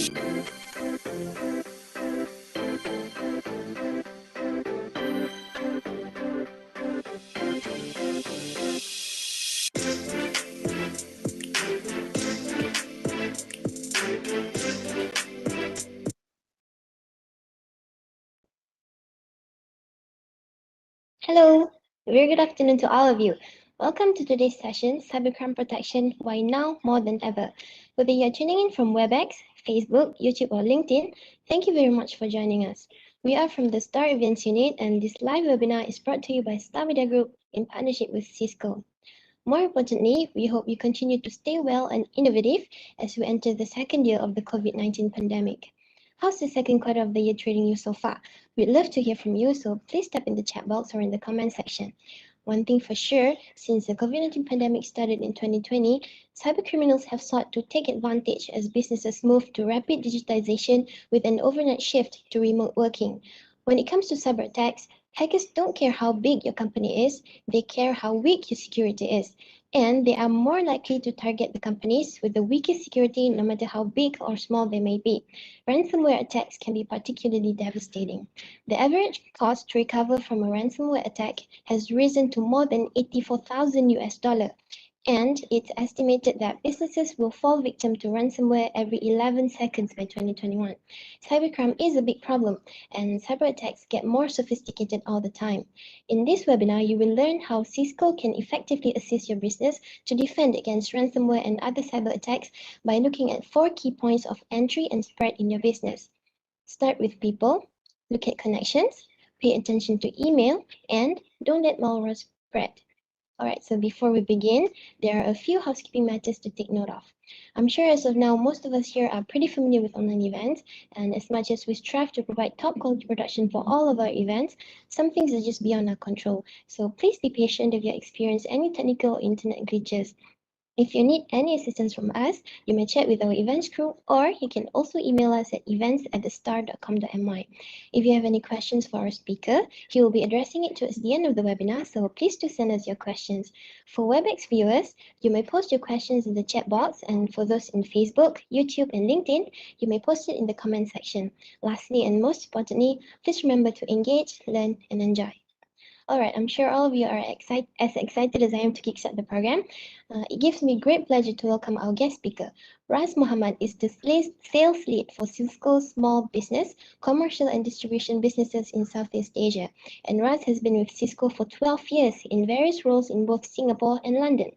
Hello, very good afternoon to all of you. Welcome to today's session, Cybercrime Protection, Why Now More Than Ever. Whether you're tuning in from WebEx, Facebook, YouTube, or LinkedIn, thank you very much for joining us. We are from the Star Events Unit, and this live webinar is brought to you by Star Media Group in partnership with Cisco. More importantly, we hope you continue to stay well and innovative as we enter the second year of the COVID-19 pandemic. How's the second quarter of the year treating you so far? We'd love to hear from you, so please type in the chat box or in the comment section. One thing for sure, since the COVID-19 pandemic started in 2020, cybercriminals have sought to take advantage as businesses move to rapid digitization with an overnight shift to remote working. When it comes to cyber attacks, hackers don't care how big your company is, they care how weak your security is. And they are more likely to target the companies with the weakest security, no matter how big or small they may be. Ransomware attacks can be particularly devastating. The average cost to recover from a ransomware attack has risen to more than 84,000 US dollars. And it's estimated that businesses will fall victim to ransomware every 11 seconds by 2021. Cybercrime is a big problem, and cyber attacks get more sophisticated all the time. In this webinar, you will learn how Cisco can effectively assist your business to defend against ransomware and other cyber attacks by looking at 4 key points of entry and spread in your business. Start with people, look at connections, pay attention to email, and don't let malware spread. Alright, so before we begin, there are a few housekeeping matters to take note of. I'm sure as of now, most of us here are pretty familiar with online events, and as much as we strive to provide top quality production for all of our events, some things are just beyond our control. So please be patient if you experience any technical or internet glitches. If you need any assistance from us, you may chat with our events crew, or you can also email us at events@thestar.com.my. If you have any questions for our speaker, he will be addressing it towards the end of the webinar, so please do send us your questions. For WebEx viewers, you may post your questions in the chat box, and for those in Facebook, YouTube, and LinkedIn, you may post it in the comment section. Lastly, and most importantly, please remember to engage, learn, and enjoy. All right, I'm sure all of you are as excited as I am to kickstart the program. It gives me great pleasure to welcome our guest speaker. Raz Muhammad is the sales lead for Cisco's small business, commercial and distribution businesses in Southeast Asia. And Raz has been with Cisco for 12 years in various roles in both Singapore and London.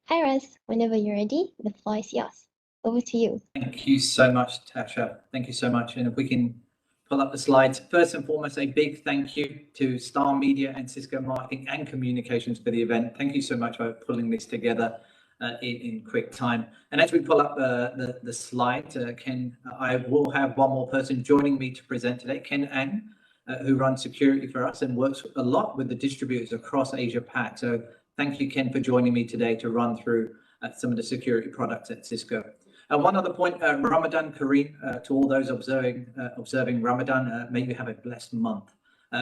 Hi Raz, whenever you're ready, the floor is yours. Over to you. Thank you so much, Tasha. Thank you so much. And if we can pull up the slides. First and foremost, a big thank you to Star Media and Cisco Marketing and Communications for the event. Thank you so much for pulling this together in quick time. And as we pull up the slide, Ken, I will have one more person joining me to present today, Ken Ang, who runs security for us and works a lot with the distributors across Asia Pac. So thank you, Ken, for joining me today to run through some of the security products at Cisco. One other point, Ramadan Kareem, to all those observing Ramadan, may you have a blessed month.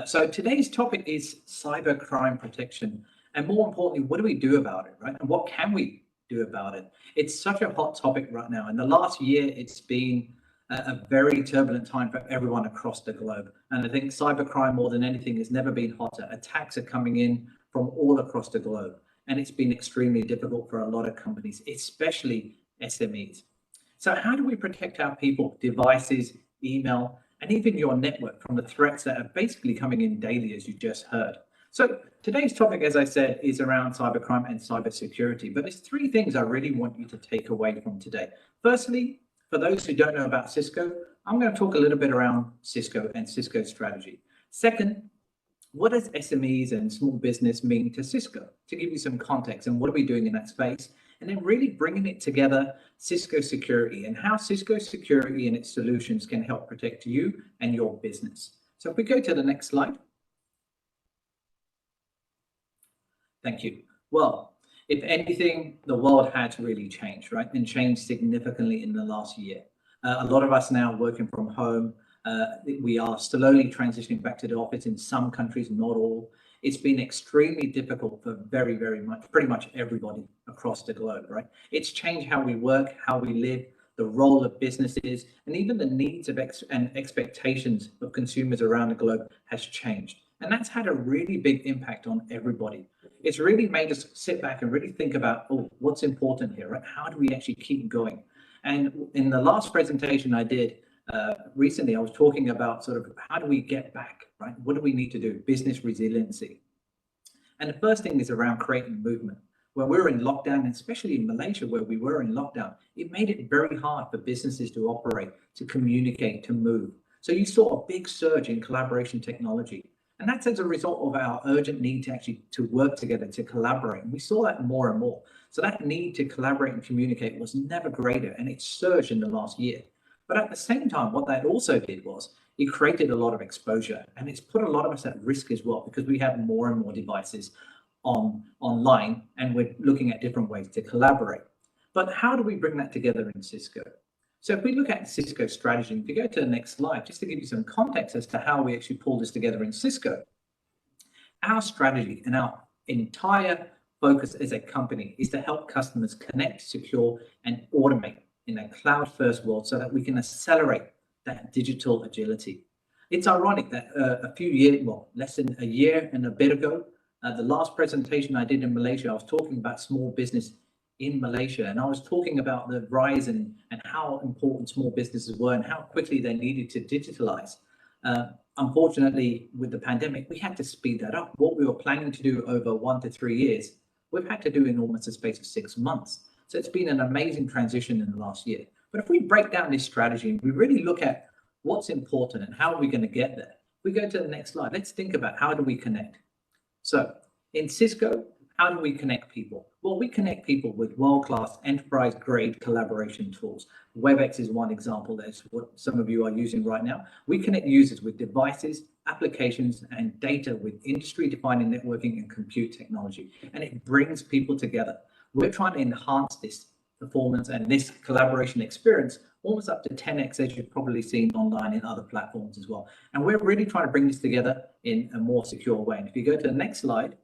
So today's topic is cybercrime protection. And more importantly, what do we do about it, right? And what can we do about it? It's such a hot topic right now. In the last year, it's been a very turbulent time for everyone across the globe. And I think cybercrime, more than anything, has never been hotter. Attacks are coming in from all across the globe. And it's been extremely difficult for a lot of companies, especially SMEs. So how do we protect our people, devices, email, and even your network from the threats that are basically coming in daily, as you just heard? So today's topic, as I said, is around cybercrime and cybersecurity, but there's 3 things I really want you to take away from today. Firstly, for those who don't know about Cisco, I'm going to talk a little bit around Cisco and Cisco's strategy. Second, what does SMEs and small business mean to Cisco? To give you some context, and what are we doing in that space? And then really bringing it together, Cisco Security, and how Cisco Security and its solutions can help protect you and your business. So if we go to the next slide. Thank you. Well, if anything, the world has really changed, right? And changed significantly in the last year. A lot of us now working from home. We are slowly transitioning back to the office in some countries, not all. It's been extremely difficult for pretty much everybody across the globe, right? It's changed how we work, how we live, the role of businesses, and even the needs of and expectations of consumers around the globe has changed. And that's had a really big impact on everybody. It's really made us sit back and really think about, oh, what's important here, right? How do we actually keep going? And in the last presentation I did recently, I was talking about sort of how do we get back, right? What do we need to do? Business resiliency. And the first thing is around creating movement. When we were in lockdown, and especially in Malaysia, where we were in lockdown, it made it very hard for businesses to operate, to communicate, to move. So you saw a big surge in collaboration technology. And that's as a result of our urgent need to actually to work together, to collaborate. And we saw that more and more. So that need to collaborate and communicate was never greater, and it surged in the last year. But at the same time, what that also did was it created a lot of exposure, and it's put a lot of us at risk as well, because we have more and more devices online, and we're looking at different ways to collaborate. But how do we bring that together in Cisco? So if we look at Cisco's strategy, if you go to the next slide, just to give you some context as to how we actually pull this together in Cisco, our strategy and our entire focus as a company is to help customers connect, secure, and automate in a cloud-first world so that we can accelerate that digital agility. It's ironic that a few years, well, less than a year and a bit ago, the last presentation I did in Malaysia, I was talking about small business in Malaysia, and I was talking about the rise and how important small businesses were and how quickly they needed to digitalize. Unfortunately, with the pandemic, we had to speed that up. What we were planning to do over 1 to 3 years, we've had to do in almost a space of 6 months. So it's been an amazing transition in the last year. But if we break down this strategy and we really look at what's important and how are we going to get there, we go to the next slide. Let's think about how do we connect. So in Cisco, how do we connect people? Well, we connect people with world-class enterprise-grade collaboration tools. WebEx is one example. That's what some of you are using right now. We connect users with devices, applications, and data with industry-defining networking and compute technology, and it brings people together. We're trying to enhance this performance and this collaboration experience almost up to 10x, as you've probably seen online in other platforms as well. And we're really trying to bring this together in a more secure way. And if you go to the next slide,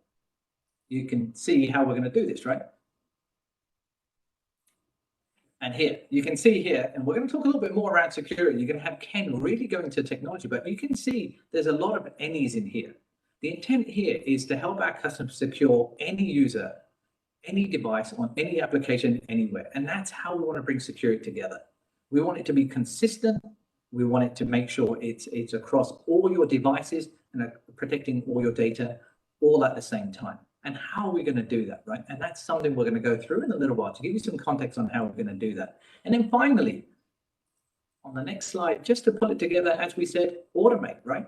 you can see how we're going to do this, right? And here, you can see here, and we're going to talk a little bit more around security. You're going to have Ken really go into technology, but you can see there's a lot of any's in here. The intent here is to help our customers secure any user, any device on any application anywhere. And that's how we want to bring security together. We want it to be consistent. We want it to make sure it's across all your devices and protecting all your data all at the same time. And how are we going to do that, right? And that's something we're going to go through in a little while to give you some context on how we're going to do that. And then finally, on the next slide, just to put it together, as we said, automate, right?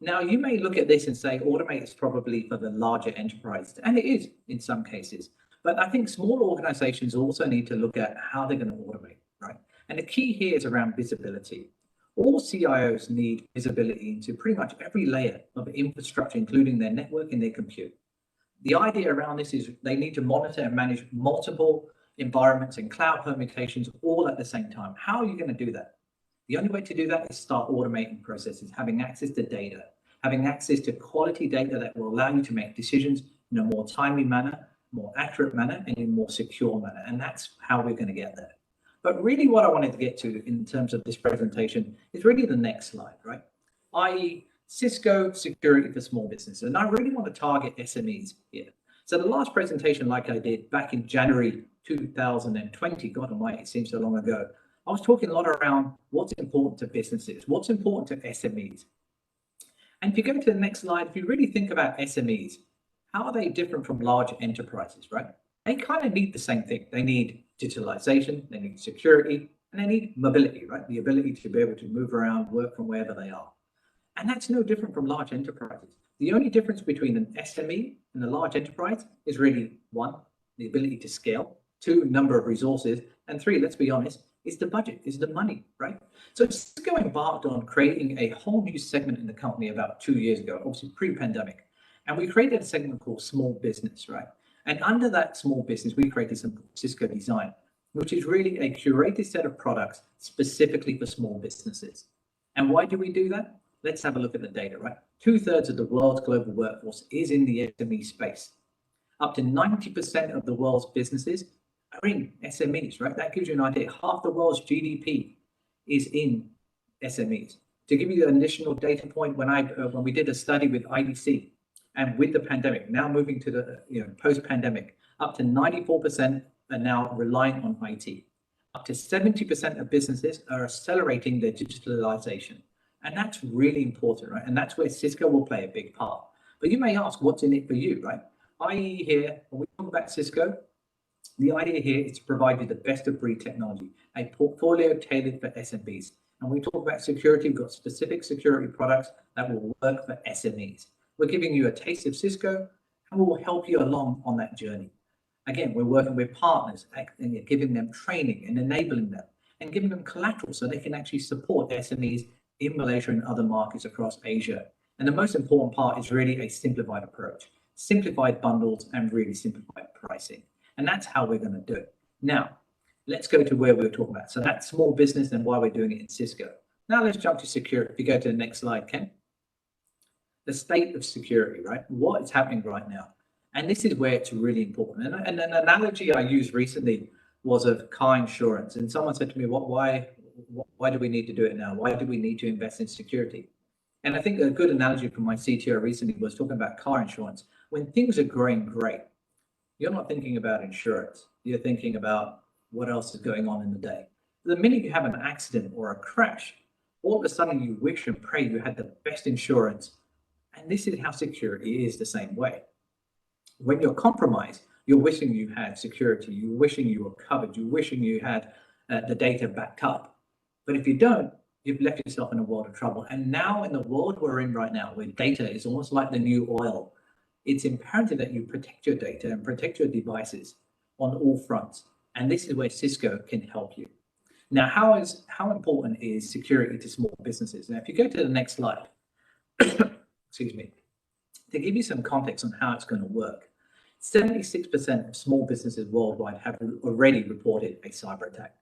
Now, you may look at this and say automate is probably for the larger enterprises, and it is in some cases. But I think small organizations also need to look at how they're going to automate, right? And the key here is around visibility. All CIOs need visibility into pretty much every layer of infrastructure, including their network and their compute. The idea around this is they need to monitor and manage multiple environments and cloud permutations all at the same time. How are you going to do that? The only way to do that is start automating processes, having access to data, having access to quality data that will allow you to make decisions in a more timely manner, more accurate manner, and in a more secure manner. And that's how we're going to get there. But really what I wanted to get to in terms of this presentation is really the next slide, right? i.e. Cisco security for small businesses. And I really want to target SMEs here. So the last presentation, like I did back in January 2020, God almighty, it seems so long ago, I was talking a lot around what's important to businesses, what's important to SMEs. And if you go to the next slide, if you really think about SMEs, how are they different from large enterprises, right? They kind of need the same thing. They need digitalization, they need security, and they need mobility, right? The ability to be able to move around, work from wherever they are. And that's no different from large enterprises. The only difference between an SME and a large enterprise is really 1, the ability to scale, 2, number of resources, and 3, let's be honest, is the budget, is the money, right? So Cisco embarked on creating a whole new segment in the company about 2 years ago, obviously pre-pandemic. And we created a segment called small business, right? And under that small business, we created something called Cisco Design, which is really a curated set of products specifically for small businesses. And why do we do that? Let's have a look at the data, right? 2/3 of the world's global workforce is in the SME space. Up to 90% of the world's businesses are in SMEs, right? That gives you an idea. Half the world's GDP is in SMEs. To give you an additional data point, when we did a study with IDC, and with the pandemic, now moving to the post-pandemic, up to 94% are now reliant on IT. Up to 70% of businesses are accelerating their digitalization. And that's really important, right? And that's where Cisco will play a big part. But you may ask, what's in it for you, right? I.e. here, when we talk about Cisco, the idea here is to provide you the best of breed technology, a portfolio tailored for SMBs. And when we talk about security, we've got specific security products that will work for SMEs. We're giving you a taste of Cisco, and we will help you along on that journey. Again, we're working with partners and giving them training and enabling them and giving them collateral so they can actually support SMEs in Malaysia and other markets across Asia. And the most important part is really a simplified approach, simplified bundles, and really simplified pricing. And that's how we're going to do it. Now, let's go to where we were talking about. So that's small business and why we're doing it in Cisco. Now let's jump to security. If you go to the next slide, Ken. The state of security, right? What is happening right now? And this is where it's really important. And an analogy I used recently was of car insurance. And someone said to me, why do we need to do it now? Why do we need to invest in security? And I think a good analogy from my CTO recently was talking about car insurance. When things are going great, you're not thinking about insurance. You're thinking about what else is going on in the day. The minute you have an accident or a crash, all of a sudden you wish and pray you had the best insurance. And this is how security is the same way. When you're compromised, you're wishing you had security, you're wishing you were covered, you're wishing you had the data backed up. But if you don't, you've left yourself in a world of trouble. And now in the world we're in right now, where data is almost like the new oil, it's imperative that you protect your data and protect your devices on all fronts. And this is where Cisco can help you. Now, how important is security to small businesses? Now, if you go to the next slide, excuse me, to give you some context on how it's going to work, 76% of small businesses worldwide have already reported a cyber attack.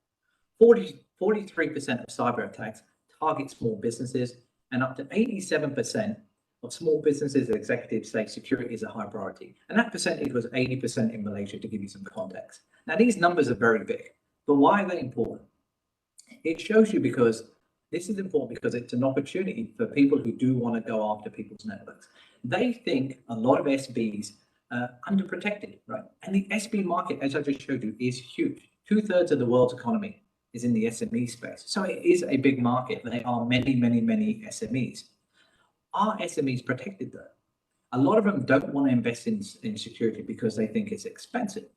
43% of cyber attacks target small businesses, and up to 87% of small businesses executives say security is a high priority. And that percentage was 80% in Malaysia, to give you some context. Now, these numbers are very big, but why are they important? It shows you because this is important because it's an opportunity for people who do want to go after people's networks. They think a lot of SBs are underprotected, right? And the SB market, as I just showed you, is huge. 2/3 of the world's economy is in the SME space. So it is a big market. There are many, many, many SMEs. Are SMEs protected though? A lot of them don't want to invest in security because they think it's expensive.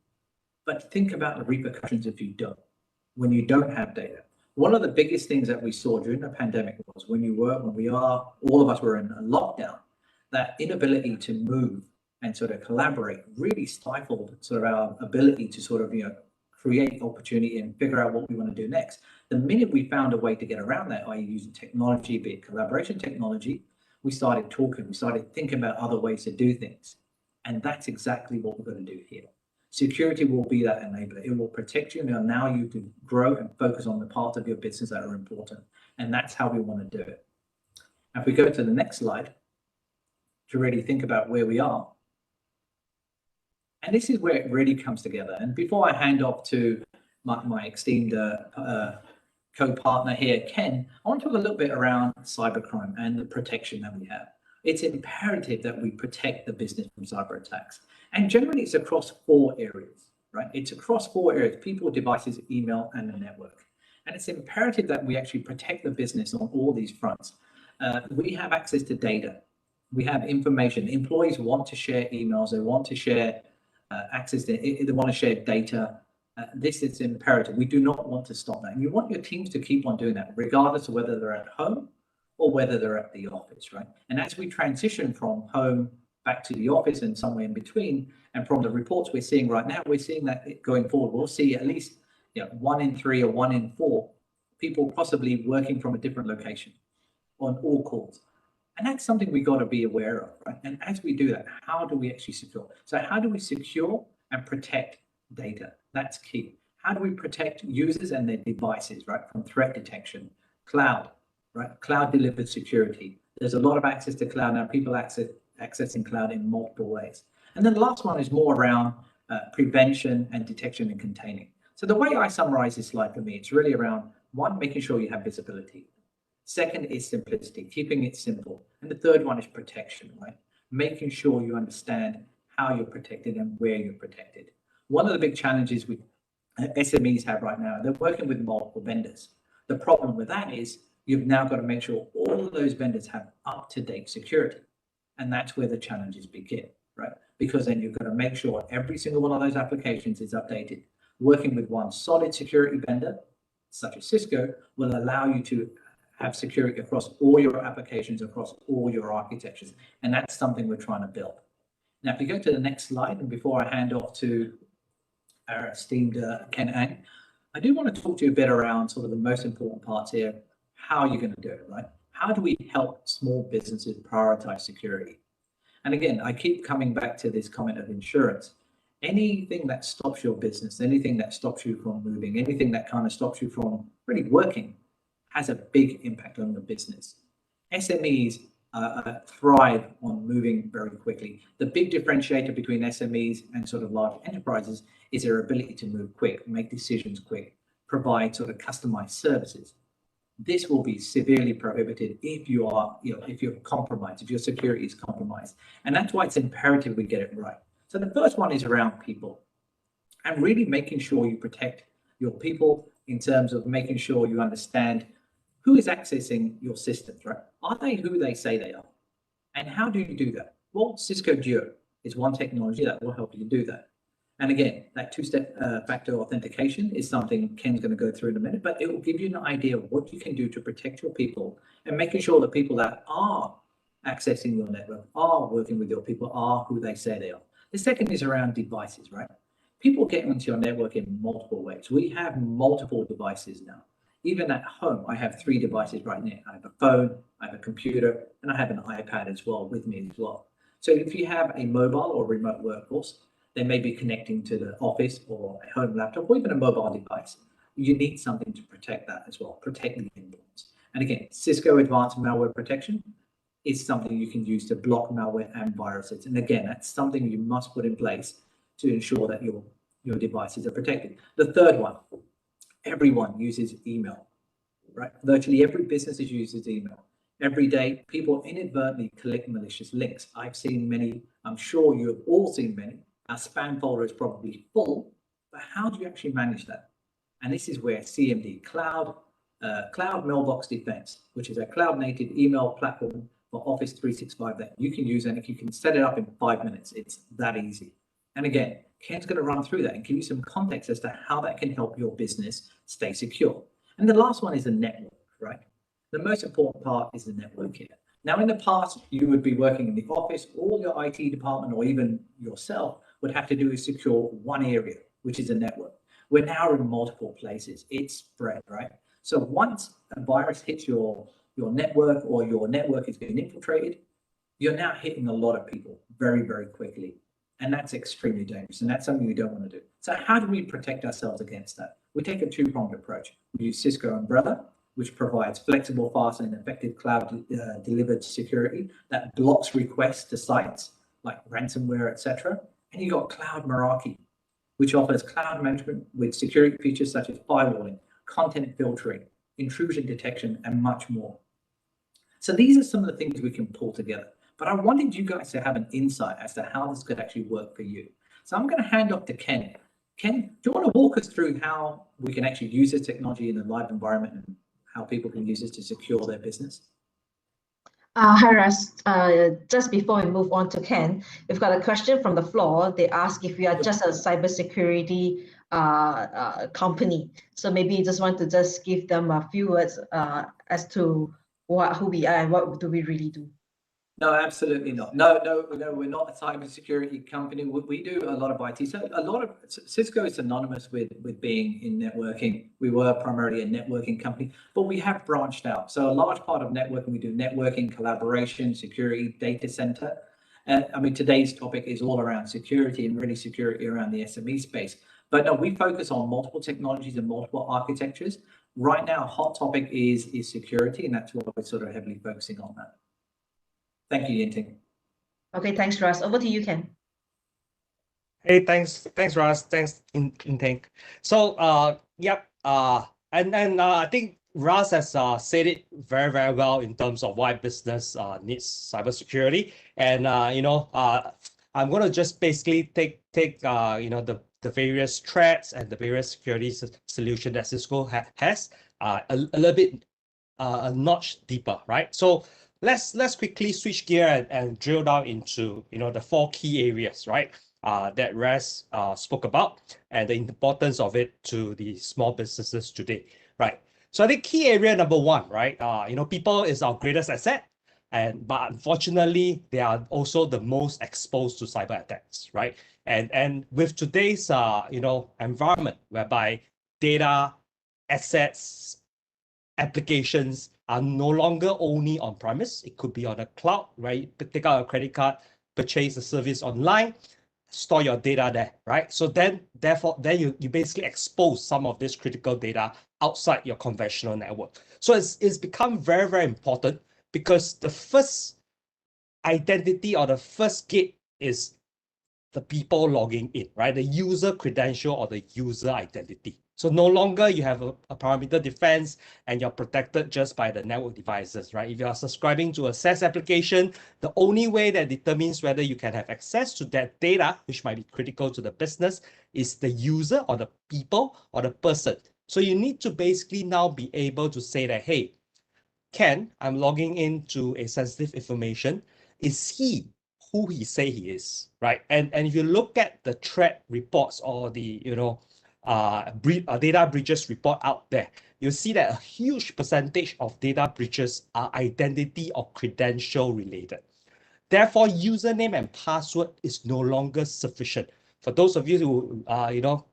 But think about the repercussions if you don't, when you don't have data. One of the biggest things that we saw during the pandemic was all of us were in a lockdown, that inability to move and sort of collaborate really stifled sort of our ability to sort of, create opportunity and figure out what we want to do next. The minute we found a way to get around that, i.e. using technology, be it collaboration technology, we started talking, we started thinking about other ways to do things. And that's exactly what we're going to do here. Security will be that enabler. It will protect you and allow you to grow and focus on the parts of your business that are important. And that's how we want to do it. Now, if we go to the next slide to really think about where we are. And this is where it really comes together. And before I hand off to my esteemed co-partner here, Ken, I want to talk a little bit around cybercrime and the protection that we have. It's imperative that we protect the business from cyber attacks. And generally it's across 4 areas, right? It's across 4 areas: people, devices, email, and the network. And it's imperative that we actually protect the business on all these fronts. We have access to data. We have information. Employees want to share emails. They want to share access to, they want to share data. This is imperative. We do not want to stop that. And you want your teams to keep on doing that, regardless of whether they're at home or whether they're at the office, right? And as we transition from home back to the office and somewhere in between, and from the reports we're seeing right now, we're seeing that going forward, we'll see at least 1 in 3 or 1 in 4 people possibly working from a different location on all calls. And that's something we got to be aware of, right? And as we do that, how do we actually secure? So how do we secure and protect data? That's key. How do we protect users and their devices, right? From threat detection, cloud, right? Cloud delivered security. There's a lot of access to cloud now. People accessing cloud in multiple ways. And then the last one is more around prevention and detection and containing. So the way I summarize this slide for me, it's really around one, making sure you have visibility. Second is simplicity, keeping it simple. And the third one is protection, right? Making sure you understand how you're protected and where you're protected. One of the big challenges with SMEs have right now, they're working with multiple vendors. The problem with that is you've now got to make sure all of those vendors have up-to-date security. And that's where the challenges begin, right? Because then you've got to make sure every single one of those applications is updated. Working with one solid security vendor, such as Cisco, will allow you to have security across all your applications, across all your architectures. And that's something we're trying to build. Now, if you go to the next slide, and before I hand off to our esteemed Ken Ang, I do want to talk to you a bit around sort of the most important parts here, how you're going to do it, right? How do we help small businesses prioritize security? And again, I keep coming back to this comment of insurance. Anything that stops your business, anything that stops you from moving, anything that kind of stops you from really working has a big impact on your business. SMEs thrive on moving very quickly. The big differentiator between SMEs and sort of large enterprises is their ability to move quick, make decisions quick, provide sort of customized services. This will be severely prohibited if you are, if you're compromised, if your security is compromised. And that's why it's imperative we get it right. So the first one is around people and really making sure you protect your people in terms of making sure you understand who is accessing your systems, right? Are they who they say they are? And how do you do that? Well, Cisco Duo is one technology that will help you do that. And again, that two-step factor authentication is something Ken's going to go through in a minute, but it will give you an idea of what you can do to protect your people and making sure that people that are accessing your network, are working with your people, are who they say they are. The second is around devices, right? People get into your network in multiple ways. We have multiple devices now. Even at home, I have 3 devices right now. I have a phone, I have a computer, and I have an iPad as well with me as well. So if you have a mobile or remote workforce, they may be connecting to the office or a home laptop or even a mobile device. You need something to protect that as well, protect the endpoints. And again, Cisco Advanced Malware Protection is something you can use to block malware and viruses. And again, that's something you must put in place to ensure that your devices are protected. The third one, everyone uses email, right? Virtually every business uses email. Every day, people inadvertently click malicious links. I've seen many, I'm sure you have all seen many. Our spam folder is probably full, but how do you actually manage that? And this is where CMD, Cloud Mailbox Defense, which is a cloud-native email platform for Office 365 that you can use, and if you can set it up in 5 minutes, it's that easy. And again, Ken's going to run through that and give you some context as to how that can help your business stay secure. And the last one is the network, right? The most important part is the network here. Now, in the past, you would be working in the office, all your IT department or even yourself would have to do is secure one area, which is a network. We're now in multiple places. It's spread, right? So once a virus hits your network or your network is being infiltrated, you're now hitting a lot of people very, very quickly. And that's extremely dangerous. And that's something we don't want to do. So how do we protect ourselves against that? We take a two-pronged approach. We use Cisco Umbrella, which provides flexible, fast, and effective cloud delivered security that blocks requests to sites like ransomware, etc. And you got Cloud Meraki, which offers cloud management with security features such as firewalling, content filtering, intrusion detection, and much more. So these are some of the things we can pull together. But I wanted you guys to have an insight as to how this could actually work for you. So I'm going to hand off to Ken. Ken, do you want to walk us through how we can actually use this technology in a live environment and how people can use this to secure their business? Hi, Ras. Just before we move on to Ken, we've got a question from the floor. They ask if we are just a cybersecurity company. So maybe you just want to just give them a few words as to who we are and what do we really do. No, absolutely not. No, we're not a cybersecurity company. We do a lot of IT. So Cisco is synonymous with being in networking. We were primarily a networking company, but we have branched out. So a large part of networking, we do networking, collaboration, security, data center. And I mean, today's topic is all around security and really security around the SME space. But no, we focus on multiple technologies and multiple architectures. Right now, hot topic is security, and that's what we're sort of heavily focusing on that. Thank you, Yinting. Okay, thanks, Russ. Over to you, Ken. Hey, thanks, Ras. Thanks, Intake. So, yep. And I think Ras has said it very well in terms of why business needs cybersecurity. And I'm gonna just basically take the various threats and the various security solution that Cisco has a little bit a notch deeper, right? So let's quickly switch gear and drill down into the four key areas, right? That Raz spoke about and the importance of it to the small businesses today, right? So I think key area number one, right? People is our greatest asset, but unfortunately they are also the most exposed to cyber attacks, right? And with today's environment whereby data, assets, applications are no longer only on premise. It could be on a cloud, right? Take out a credit card, purchase a service online, store your data there, right? So therefore, you basically expose some of this critical data outside your conventional network. So it's become very important because the first identity or the first gate is the people logging in, right? The user credential or the user identity. So no longer you have a parameter defense and you're protected just by the network devices, right? If you are subscribing to a SaaS application, the only way that determines whether you can have access to that data, which might be critical to the business, is the user or the people or the person. So you need to basically now be able to say that, hey, Ken, I'm logging into a sensitive information. Is he who he say he is, right? And if you look at the threat reports or the data breaches report out there, you'll see that a huge percentage of data breaches are identity or credential related. Therefore, username and password is no longer sufficient. For those of you who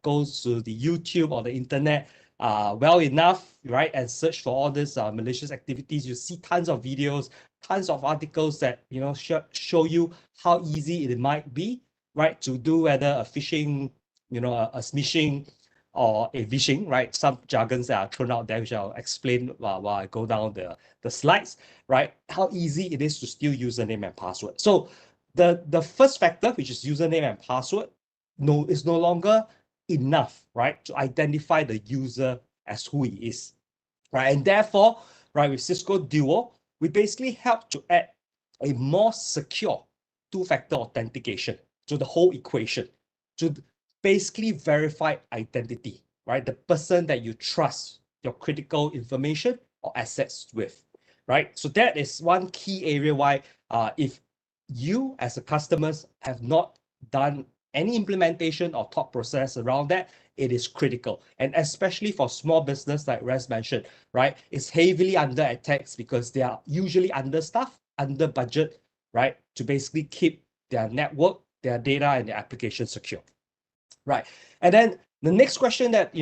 goes to the YouTube or the internet well enough, right, and search for all these malicious activities, you see tons of videos, tons of articles that show you how easy it might be, right, to do whether a phishing, a smishing or a vishing, right? Some jargons that are thrown out there, which I'll explain while I go down the slides, right? How easy it is to steal username and password. So the first factor, which is username and password, is no longer enough, right, to identify the user as who he is, right? And therefore, right, with Cisco Duo, we basically help to add a more secure two-factor authentication to the whole equation, to basically verify identity, right? The person that you trust your critical information or assets with, right? So that is one key area why if you as a customers have not done any implementation or thought process around that, it is critical. And especially for small business like Res mentioned, right? It's heavily under attacks because they are usually understaffed, under budget, right? To basically keep their network, their data, and their application secure. Right. And then the next question that,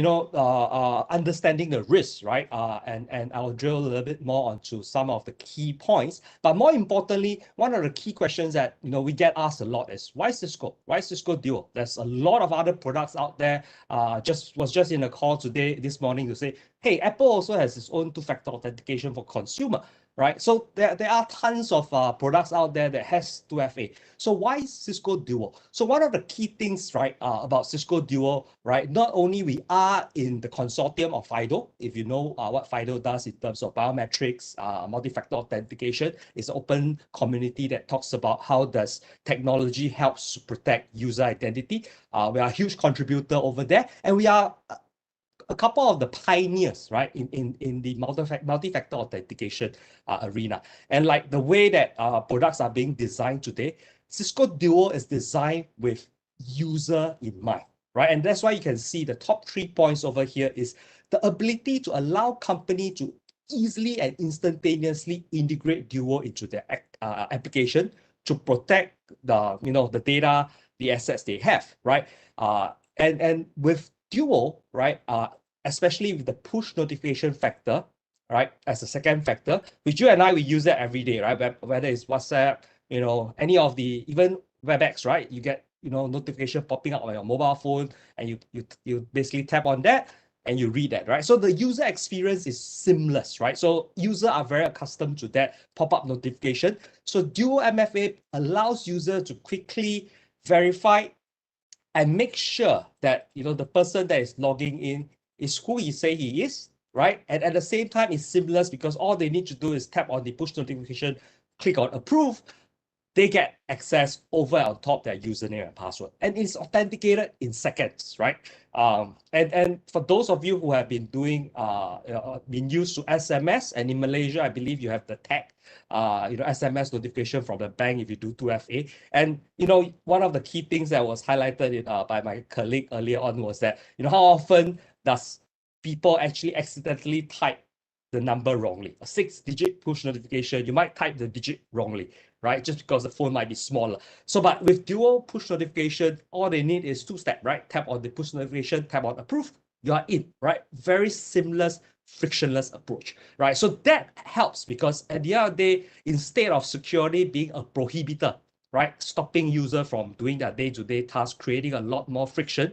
understanding the risks, right? And I'll drill a little bit more onto some of the key points. But more importantly, one of the key questions that, we get asked a lot is, why Cisco? Why Cisco Duo? There's a lot of other products out there. Was just in a call this morning to say, hey, Apple also has its own two-factor authentication for consumer, right? So there are tons of products out there that has 2FA. So why Cisco Duo? So one of the key things, right, about Cisco Duo, right, not only we are in the consortium of FIDO, if you know what FIDO does in terms of biometrics, multi-factor authentication, it's an open community that talks about how does technology helps to protect user identity. We are a huge contributor over there, and we are a couple of the pioneers, right, in the multi-factor authentication arena. And like the way that products are being designed today, Cisco Duo is designed with user in mind, right? And that's why you can see the top 3 points over here is the ability to allow company to easily and instantaneously integrate Duo into their application to protect the data, the assets they have, right? And with Duo, right, especially with the push notification factor, right, as a second factor, which you and I, we use that every day, right? Whether it's WhatsApp, any of the, even WebEx, right? You get, notification popping up on your mobile phone, and you basically tap on that and you read that, right? So the user experience is seamless, right? So users are very accustomed to that pop-up notification. So Duo MFA allows user to quickly verify and make sure that the person that is logging in is who he say he is, right? And at the same time, it's seamless because all they need to do is tap on the push notification, click on approve, they get access over on top their username and password, and it's authenticated in seconds, right? And for those of you who have been doing been used to SMS, and in Malaysia, I believe you have the tag, SMS notification from the bank if you do 2FA. And one of the key things that was highlighted by my colleague earlier on was that how often does people actually accidentally type the number wrongly? A 6-digit push notification, you might type the digit wrongly, right? Just because the phone might be smaller. So, but with dual push notification, all they need is 2-step, right? Tap on the push notification, tap on approve, you are in, right? Very seamless, frictionless approach, right? So that helps because at the end of the day, instead of security being a prohibitor, right? Stopping user from doing their day-to-day tasks, creating a lot more friction,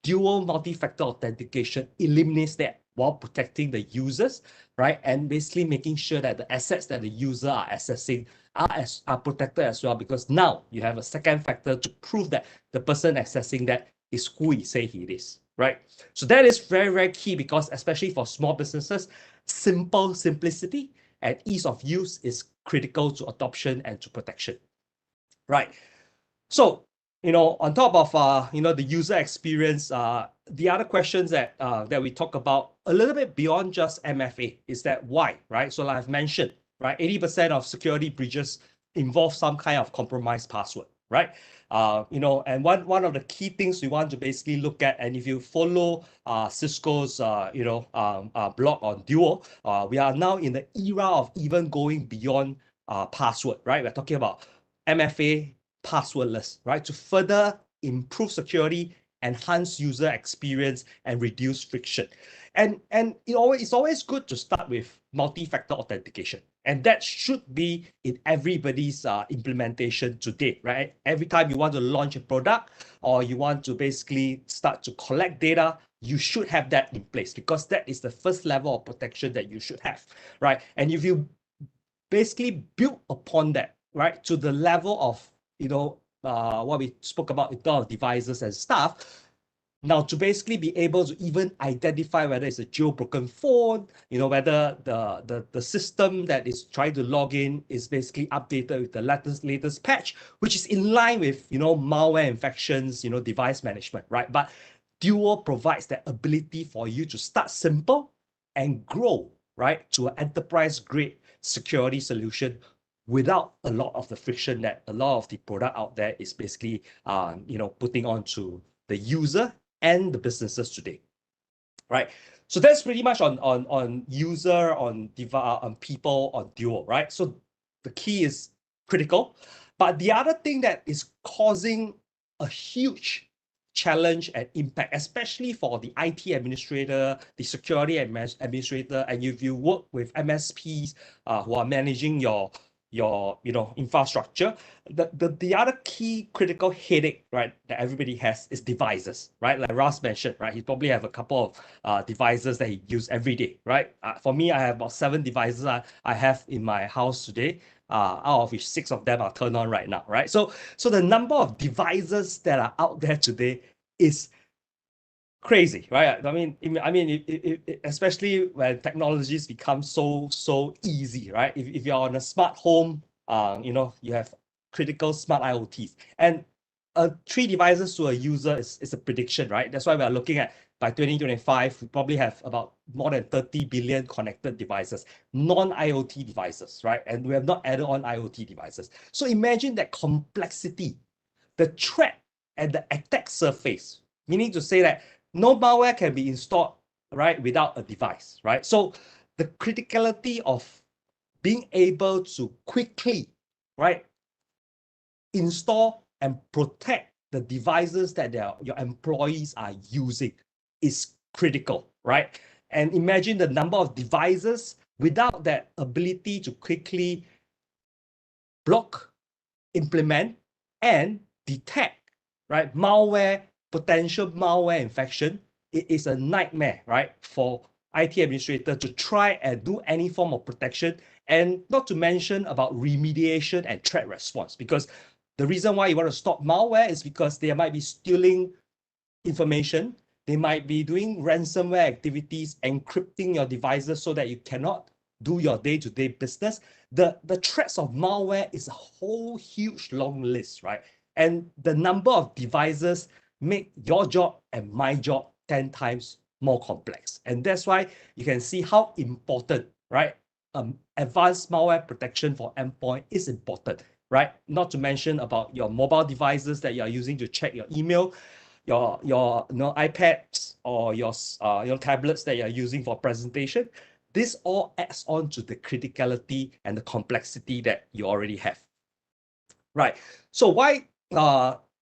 dual multi-factor authentication eliminates that while protecting the users, right? And basically making sure that the assets that the user are accessing are protected as well, because now you have a second factor to prove that the person accessing that is who he say he is, right? So that is very, very key because especially for small businesses, simplicity and ease of use is critical to adoption and to protection, right? So, on top of the user experience, the other questions that we talk about a little bit beyond just MFA is that why, right? So like I've mentioned, right, 80% of security breaches involve some kind of compromised password, right? And one of the key things we want to basically look at, and if you follow Cisco's blog on Duo, we are now in the era of even going beyond password, right? We're talking about MFA passwordless, right? To further improve security, enhance user experience, and reduce friction. And it's always good to start with multi-factor authentication. And that should be in everybody's implementation today, right? Every time you want to launch a product or you want to basically start to collect data, you should have that in place because that is the first level of protection that you should have, right? And if you basically build upon that, right, to the level of what we spoke about in terms of devices and stuff. Now, to basically be able to even identify whether it's a jailbroken phone, whether the system that is trying to log in is basically updated with the latest patch, which is in line with malware infections, device management, right? But Duo provides that ability for you to start simple and grow, right, to an enterprise-grade security solution without a lot of the friction that a lot of the product out there is basically putting onto the user and the businesses today, right? So that's pretty much on user, on people, on Duo, right? So the key is critical, but the other thing that is causing a huge challenge and impact, especially for the IT administrator, the security administrator, and if you work with MSPs who are managing your infrastructure, the other key critical headache, right, that everybody has is devices, right? Like Ross mentioned, right? He probably have a couple of devices that he use every day, right? For me, I have about 7 devices I have in my house today. Out of which 6 of them are turned on right now, right? So the number of devices that are out there today is crazy, right? I mean, especially when technologies become so easy, right? If you're on a smart home, you have critical smart IoTs, and 3 devices to a user is a prediction, right? That's why we are looking at by 2025, we probably have about more than 30 billion connected devices, non-IoT devices, right? And we have not added on IoT devices. So imagine that complexity, the threat and the attack surface, meaning to say that no malware can be installed, right, without a device, right? So the criticality of being able to quickly, right, install and protect the devices that your employees are using is critical, right? And imagine the number of devices without that ability to quickly block, implement, and detect, right, potential malware infection. It is a nightmare, right, for IT administrator to try and do any form of protection, and not to mention about remediation and threat response, because the reason why you want to stop malware is because they might be stealing information. They might be doing ransomware activities, encrypting your devices so that you cannot do your day-to-day business. The threats of malware is a whole huge long list, right? And the number of devices make your job and my job 10 times more complex. And that's why you can see how important, right? Advanced malware protection for endpoint is important, right? Not to mention about your mobile devices that you are using to check your email, your iPads or your tablets that you're using for presentation. This all adds on to the criticality and the complexity that you already have. Right. So why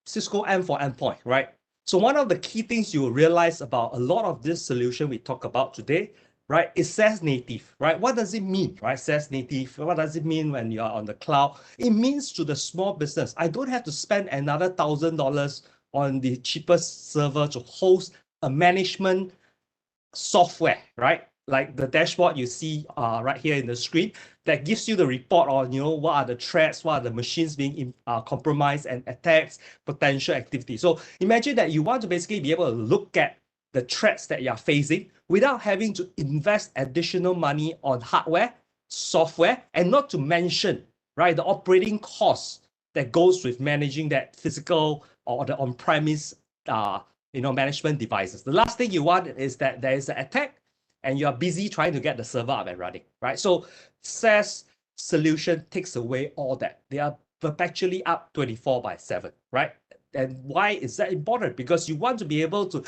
Cisco M for endpoint, right? So one of the key things you will realize about a lot of this solution we talk about today, right, is SaaS native, right? What does it mean, right? SaaS native, what does it mean when you are on the cloud? It means to the small business, I don't have to spend another $1,000 on the cheapest server to host a management software, right? Like the dashboard you see right here in the screen that gives you the report on, what are the threats, what are the machines being compromised and attacks, potential activity. So imagine that you want to basically be able to look at the threats that you're facing without having to invest additional money on hardware, software, and not to mention, right, the operating costs that goes with managing that physical or the on-premise management devices. The last thing you want is that there is an attack and you're busy trying to get the server up and running, right? So SaaS solution takes away all that. They are perpetually up 24/7, right? And why is that important? Because you want to be able to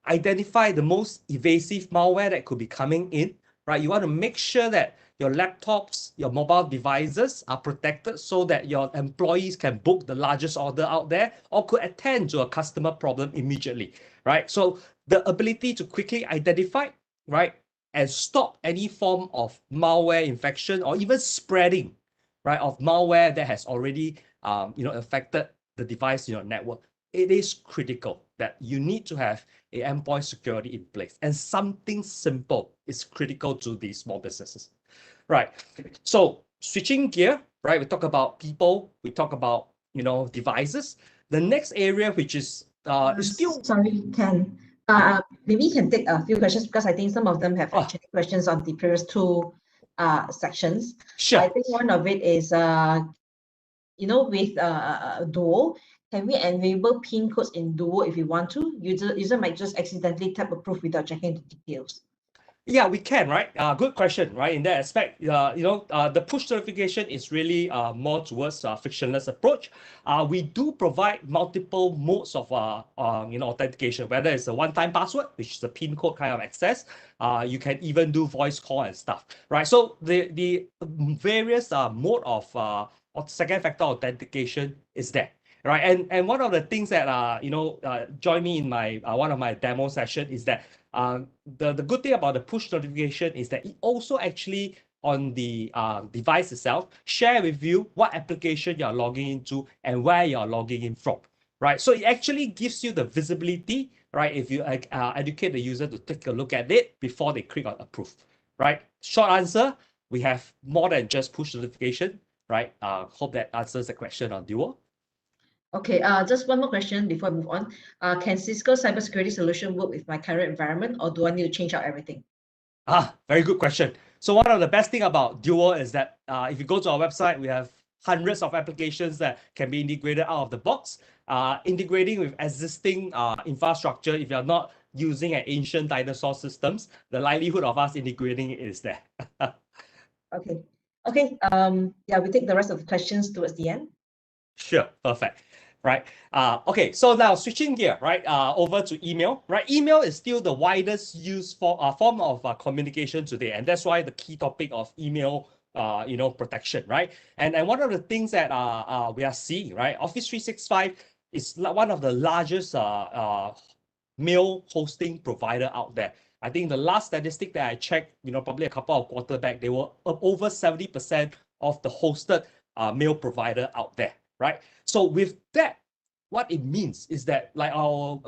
identify the most evasive malware that could be coming in, right? You want to make sure that your laptops, your mobile devices are protected so that your employees can book the largest order out there or could attend to a customer problem immediately, right? So the ability to quickly identify, right, and stop any form of malware infection or even spreading, right, of malware that has already, affected the device in your network. It is critical that you need to have a endpoint security in place, and something simple is critical to these small businesses. Right. So switching gear, right? We talk about people, we talk about, devices. The next area, which is still... Sorry, Ken. Maybe you can take a few questions because I think some of them have actually questions on the previous two sections. Sure. I think one of it is, with Duo, can we enable PIN codes in Duo if you want to? User might just accidentally tap approve without checking the details. Yeah, we can, right? Good question, right? In that aspect, the push notification is really more towards a frictionless approach. We do provide multiple modes of authentication, whether it's a one-time password, which is a PIN code kind of access. You can even do voice call and stuff, right? So the various mode of second factor authentication is there. Right, and one of the things that join me in my one of my demo session is that the good thing about the push notification is that it also actually on the device itself share with you what application you're logging into and where you're logging in from, right? So it actually gives you the visibility, right? If you educate the user to take a look at it before they click on approve, right? Short answer, we have more than just push notification, right? Hope that answers the question on Duo. Okay, just one more question before I move on. Can Cisco cybersecurity solution work with my current environment, or do I need to change out everything? Very good question. So one of the best thing about Duo is that if you go to our website, we have hundreds of applications that can be integrated out of the box, integrating with existing infrastructure. If you're not using an ancient dinosaur systems, the likelihood of us integrating it is there. Okay. Yeah, we take the rest of the questions towards the end. Sure, perfect. Right. Okay, so now switching gear, right, over to email, right? Email is still the widest used form of communication today, and that's why the key topic of email, protection, right? And one of the things that we are seeing, right, Office 365 is one of the largest mail hosting provider out there. I think the last statistic that I checked, probably a couple of quarters back, they were over 70% of the hosted mail provider out there. Right. So with that, what it means is that like our,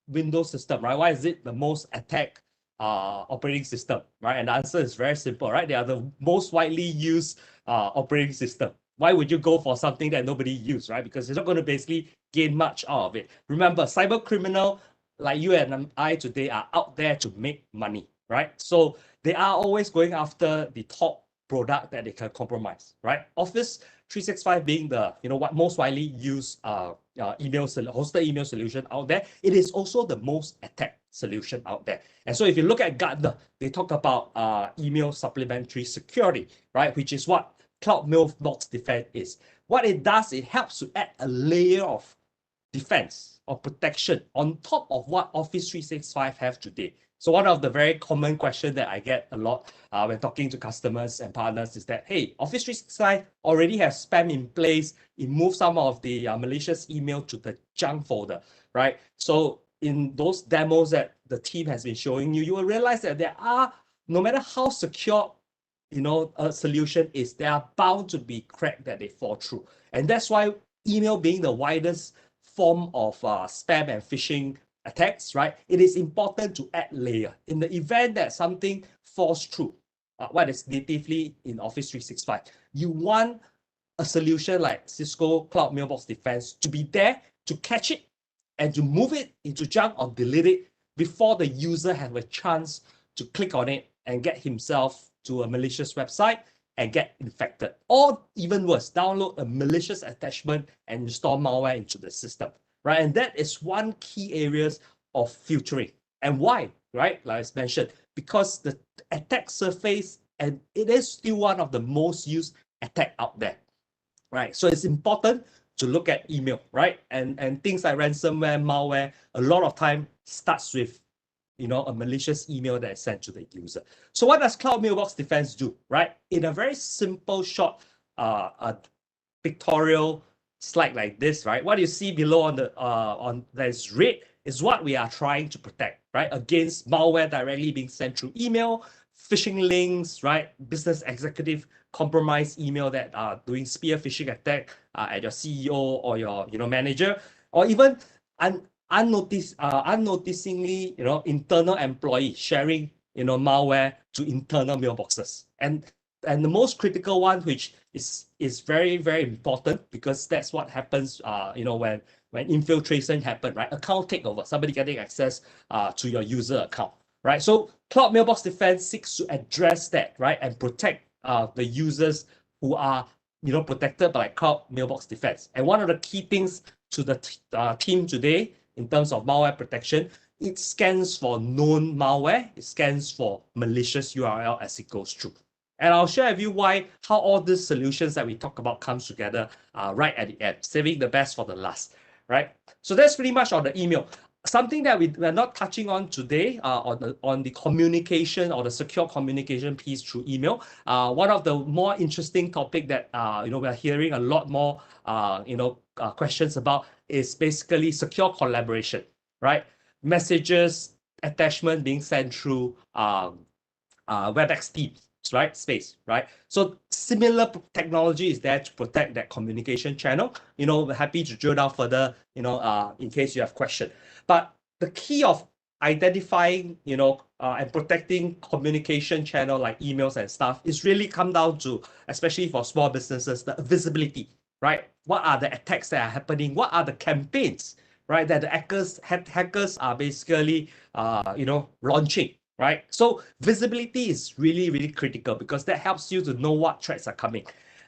Windows system, right? Why is it the most attacked operating system, right? And the answer is very simple, right? They are the most widely used operating system. Why would you go for something that nobody uses, right? Because you're not going to basically gain much out of it. Remember, cyber criminal like you and I today are out there to make money, right? So they are always going after the top product that they can compromise, right? Office 365 being the what most widely used hosted email solution out there. It is also the most attacked solution out there. And so if you look at Gartner, they talk about email supplementary security, right? Which is what Cloud Mailbox Defense is. What it does, it helps to add a layer of defense or protection on top of what Office 365 have today. So one of the very common questions that I get a lot when talking to customers and partners is that, hey, Office 365 already has spam in place. It moves some of the malicious email to the junk folder, right? So in those demos that the team has been showing you, you will realize that there are, no matter how secure a solution is, there are bound to be cracks that they fall through. And that's why email being the widest form of spam and phishing attacks, right? It is important to add layer. In the event that something falls through, what is natively in Office 365, you want a solution like Cisco Cloud Mailbox Defense to be there to catch it and to move it into junk or delete it before the user have a chance to click on it and get himself to a malicious website and get infected. Or even worse, download a malicious attachment and install malware into the system, right? And that is one key areas of filtering. And why, right? Like I mentioned, because the attack surface, and it is still one of the most used attack out there, right? So it's important to look at email, right? And things like ransomware, malware, a lot of time starts with a malicious email that is sent to the user. So what does Cloud Mailbox Defense do, right? In a very simple, short, pictorial slide like this, right? What you see below on that is red is what we are trying to protect, right? Against malware directly being sent through email, phishing links, right? Business executive compromise email that are doing spear phishing attack at your CEO or your manager, or even unnoticingly, internal employee sharing, malware to internal mailboxes. And the most critical one, which is very, very important, because that's what happens, when infiltration happen, right? Account takeover, somebody getting access to your user account, right? So Cloud Mailbox Defense seeks to address that, right? And protect the users who are, protected by Cloud Mailbox Defense. And one of the key things to the team today in terms of malware protection, it scans for known malware, it scans for malicious URL as it goes through. And I'll share with you how all these solutions that we talk about comes together right at the end, saving the best for the last, right? So that's pretty much on the email. Something that we're not touching on today on the communication or the secure communication piece through email. One of the more interesting topic that we're hearing a lot more questions about is basically secure collaboration, right? Messages, attachment being sent through WebEx Teams, right? Space, right? So similar technology is there to protect that communication channel. We're happy to drill down further, in case you have questions. But the key of identifying, and protecting communication channel like emails and stuff is really come down to, especially for small businesses, the visibility, right? What are the attacks that are happening? What are the campaigns, right, that the hackers are basically, launching, right? So visibility is really, really critical, because that helps you to know what threats are coming.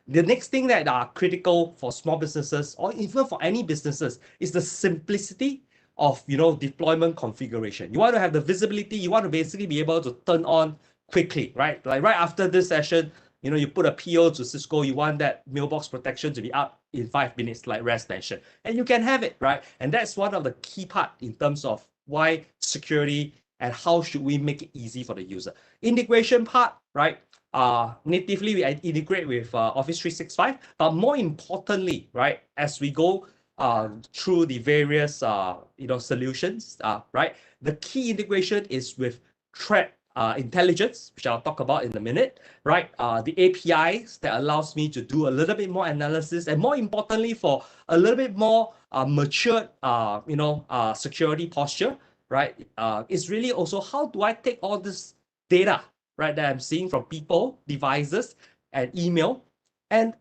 The next thing that are critical for small businesses, or even for any businesses, is the simplicity of deployment configuration. You want to have the visibility. You want to basically be able to turn on quickly, right? Like right after this session, you put a PO to Cisco. You want that mailbox protection to be up in 5 minutes, like Res mentioned, and you can have it, right? And that's one of the key part in terms of why security and how should we make it easy for the user. Integration part, right? Natively we integrate with Office 365, but more importantly, right, as we go through the various solutions, right, the key integration is with threat intelligence, which I'll talk about in a minute, right? The APIs that allows me to do a little bit more analysis, and more importantly, for a little bit more matured security posture, right? It's really also, how do I take all this data, right, that I'm seeing from people, devices, and email, and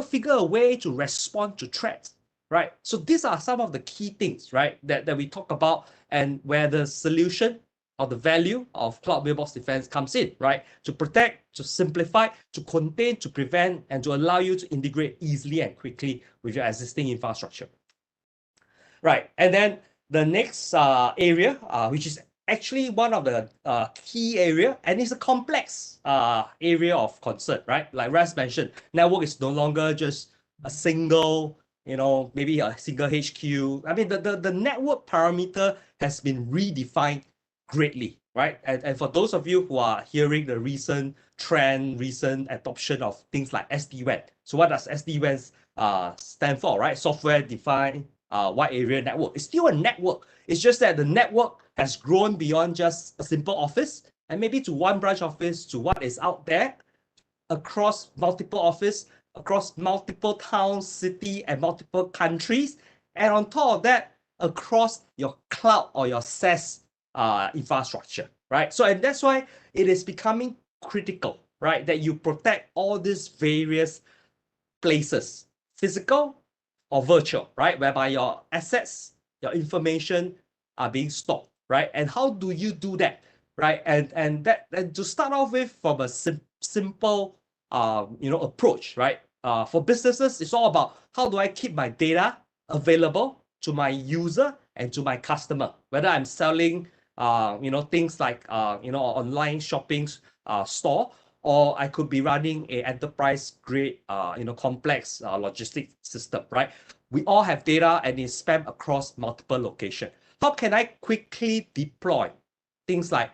figure a way to respond to threats, right? So these are some of the key things, right, that we talk about, and where the solution or the value of cloud mailbox defense comes in, right? To protect, to simplify, to contain, to prevent, and to allow you to integrate easily and quickly with your existing infrastructure. Right, and then the next area, which is actually one of the key area, and it's a complex area of concern, right? Like Raz mentioned, network is no longer just a single, maybe a single HQ. I mean, the network parameter has been redefined greatly, right? And for those of you who are hearing the recent trend, recent adoption of things like SD-WAN. So what does SD-WAN stand for, right? Software defined wide area network. It's still a network. It's just that the network has grown beyond just a simple office and maybe to one branch office to what is out there across multiple office, across multiple towns, city, and multiple countries. And on top of that, across your cloud or your SaaS infrastructure, right? So, and that's why it is becoming critical, right? That you protect all these various places, physical or virtual, right? Whereby your assets, your information are being stored, right? And how do you do that, right? And to start off with, from a simple approach, right? For businesses, it's all about how do I keep my data available to my user and to my customer, whether I'm selling things like online shopping store, or I could be running a enterprise grade complex logistic system, right? We all have data and it's spammed across multiple locations. How can I quickly deploy things like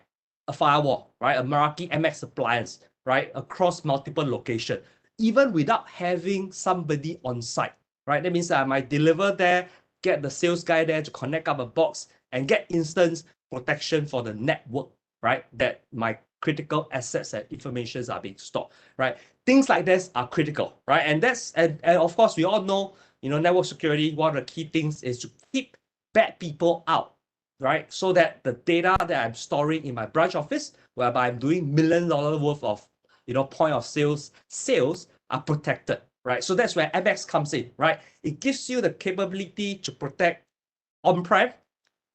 a firewall, right? A Meraki MX appliance, right? Across multiple locations, even without having somebody on site, right? That means that I might deliver there, get the sales guy there to connect up a box and get instant protection for the network, right? That my critical assets and informations are being stored, right? Things like this are critical, right? And of course, we all know, network security, one of the key things is to keep bad people out, right? So that the data that I'm storing in my branch office, whereby I'm doing $1 million worth of, point of sales are protected, right? So that's where MX comes in, right? It gives you the capability to protect on-prem,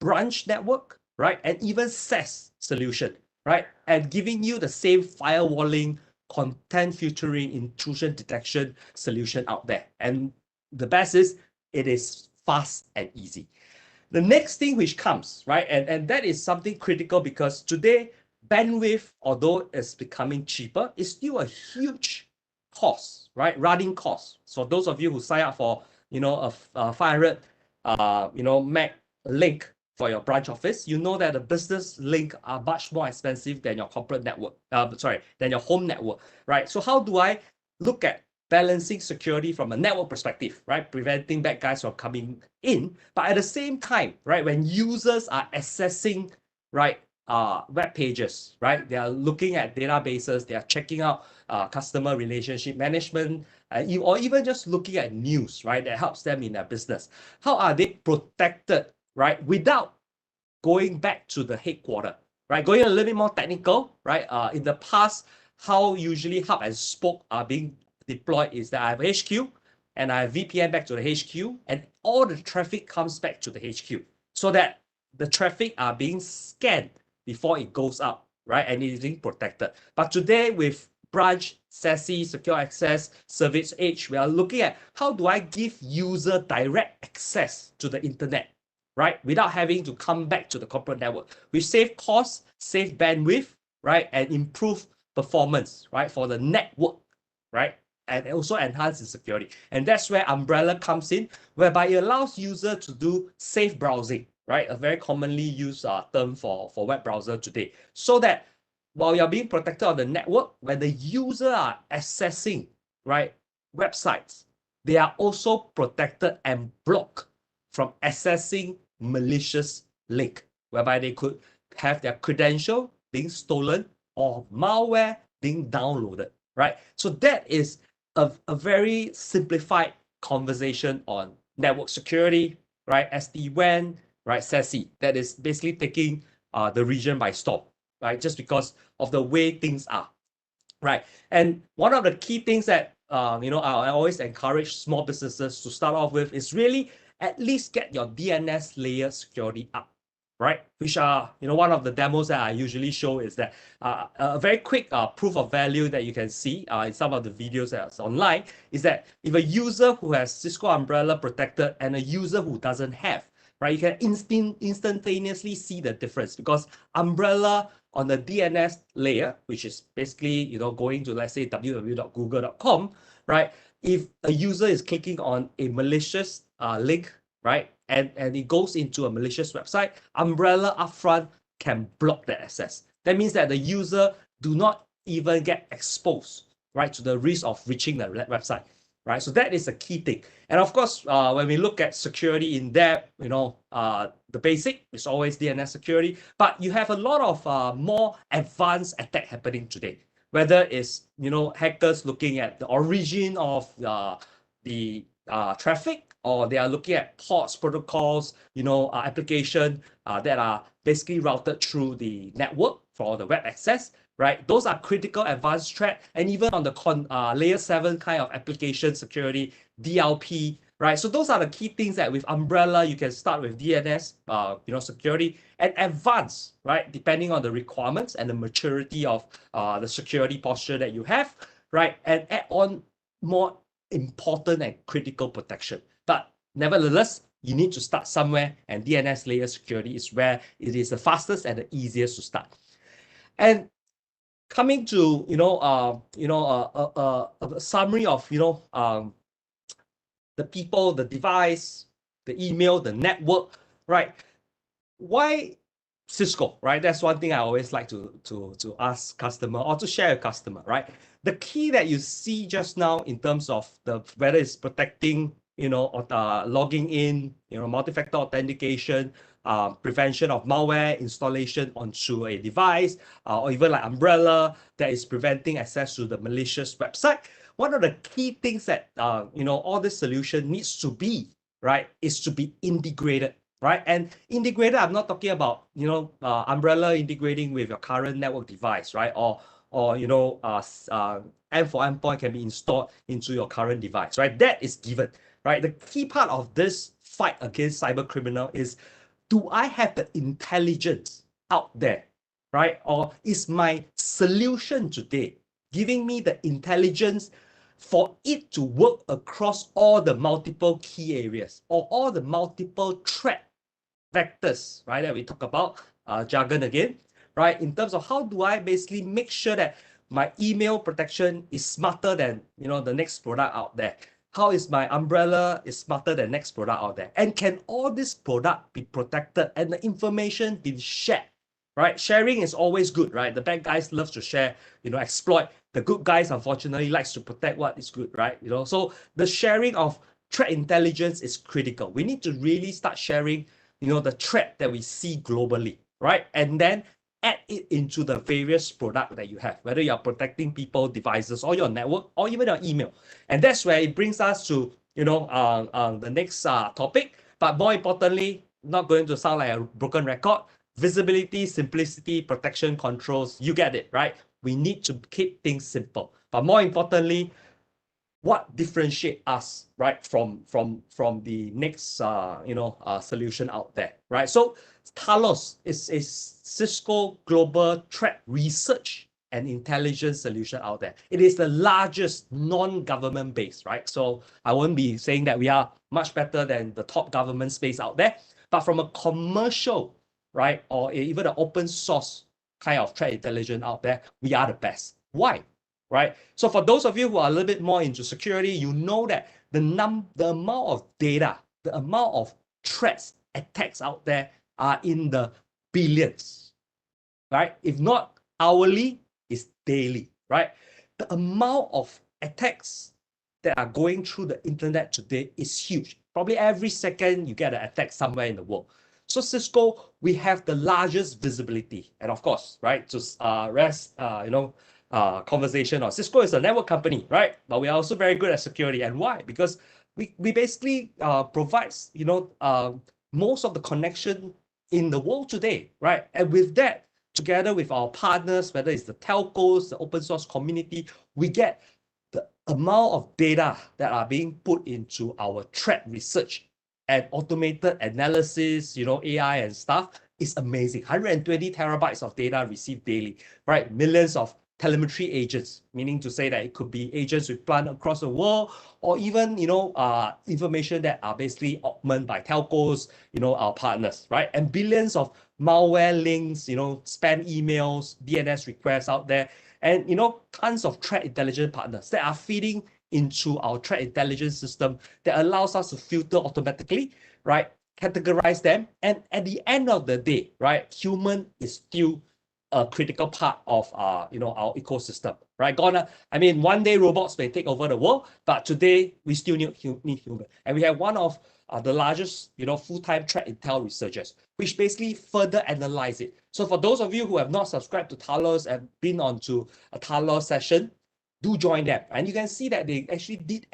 branch network, right? And even SaaS solution, right? And giving you the same firewalling, content filtering, intrusion detection solution out there. And the best is it is fast and easy. The next thing which comes, right? And that is something critical because today, bandwidth, although it's becoming cheaper, is still a huge cost, right? Running cost. So those of you who sign up for, a 500, Meg link for your branch office, you know that the business link are much more expensive than your corporate network, than your home network, right? So how do I look at balancing security from a network perspective, right? Preventing bad guys from coming in, but at the same time, right, when users are accessing, right, web pages, right, they are looking at databases, they are checking out customer relationship management, or even just looking at news, right, that helps them in their business. How are they protected, right, without going back to the headquarters, right? Going a little bit more technical, right? In the past, how usually hub and spoke are being deployed is that I have HQ and I have VPN back to the HQ, and all the traffic comes back to the HQ so that the traffic are being scanned before it goes out, right? And it is being protected. But today with branch, SASE, secure access, service edge, we are looking at how do I give user direct access to the internet, right? Without having to come back to the corporate network. We save costs, save bandwidth, right? And improve performance, right? For the network, right? And also enhance the security. And that's where Umbrella comes in, whereby it allows user to do safe browsing, right? A very commonly used term for web browser today. So that while you're being protected on the network, when the user are accessing, right, websites, they are also protected and blocked from accessing malicious link, whereby they could have their credential being stolen or malware being downloaded, right? So that is a very simplified conversation on network security, right? SD-WAN, right? SASE, that is basically taking the region by storm, right? Just because of the way things are, right? And one of the key things that I always encourage small businesses to start off with is really at least get your DNS layer security up, right? Which are, one of the demos that I usually show is that a very quick proof of value that you can see in some of the videos that's online is that if a user who has Cisco Umbrella protected and a user who doesn't have, right, you can instantaneously see the difference, because Umbrella on the DNS layer, which is basically, going to, let's say, www.google.com, right? If a user is clicking on a malicious link, right, and it goes into a malicious website, Umbrella upfront can block that access. That means that the user do not even get exposed, right, to the risk of reaching the website, right? So that is a key thing. And of course, when we look at security in depth, the basic is always DNS security, but you have a lot of more advanced attack happening today. Whether it's, hackers looking at the origin of the traffic, or they are looking at ports, protocols, application that are basically routed through the network for the web access, right? Those are critical advanced threat. And even on the layer 7 kind of application security, DLP, right? So those are the key things that with Umbrella, you can start with DNS, security, and advance, right? Depending on the requirements and the maturity of the security posture that you have, right? And add on more important and critical protection. But nevertheless, you need to start somewhere, and DNS layer security is where it is the fastest and the easiest to start. And coming to a summary of the people, the device, the email, the network, right? Why Cisco, right? That's one thing I always like to ask customer or to share with customer, right? The key that you see just now in terms of whether it's protecting, or logging in, multi-factor authentication, prevention of malware installation onto a device, or even like Umbrella that is preventing access to the malicious website. One of the key things that all this solution needs to be, right, is to be integrated, right? And integrated, I'm not talking about Umbrella integrating with your current network device, right? Or M for endpoint can be installed into your current device, right? That is given, right? The key part of this fight against cyber criminal is, do I have the intelligence out there, right? Or is my solution today giving me the intelligence for it to work across all the multiple key areas or all the multiple threat vectors, right, that we talk about, jargon again, right? In terms of how do I basically make sure that my email protection is smarter than, the next product out there? How is my Umbrella is smarter than next product out there? And can all this product be protected and the information be shared, right? Sharing is always good, right? The bad guys love to share, exploit. The good guys, unfortunately, likes to protect what is good, right? So the sharing of threat intelligence is critical. We need to really start sharing, the threat that we see globally, right? And then add it into the various products that you have, whether you're protecting people, devices, or your network, or even your email. And that's where it brings us to, the next topic. But more importantly, not going to sound like a broken record, visibility, simplicity, protection, controls, you get it, right? We need to keep things simple. But more importantly, what differentiate us, right, from the next solution out there, right? So Talos is a Cisco global threat research and intelligence solution out there. It is the largest non-government base, right? So I won't be saying that we are much better than the top government space out there, but from a commercial, right, or even an open source kind of threat intelligence out there, we are the best. Why? Right? So for those of you who are a little bit more into security, you know that the amount of data, the amount of threats, attacks out there are in the billions, right? If not hourly, it's daily, right? The amount of attacks that are going through the internet today is huge. Probably every second you get an attack somewhere in the world. So Cisco, we have the largest visibility, and of course, right, to rest, conversation on Cisco is a network company, right? But we are also very good at security. And why? Because we basically provides, most of the connection in the world today, right? And with that, together with our partners, whether it's the telcos, the open source community, we get the amount of data that are being put into our threat research and automated analysis, AI and stuff is amazing. 120 terabytes of data received daily, right? Millions of telemetry agents, meaning to say that it could be agents we plant across the world, or even, information that are basically augmented by telcos, our partners, right? And billions of malware links, spam emails, DNS requests out there, and, tons of threat intelligence partners that are feeding into our threat intelligence system that allows us to filter automatically, right? Categorize them. And at the end of the day, right, human is still a critical part of our ecosystem, right? One day robots may take over the world, but today we still need human. And we have one of the largest, full-time threat intel researchers, which basically further analyze it. So for those of you who have not subscribed to Talos and been onto a Talos session, do join them. And you can see that they actually did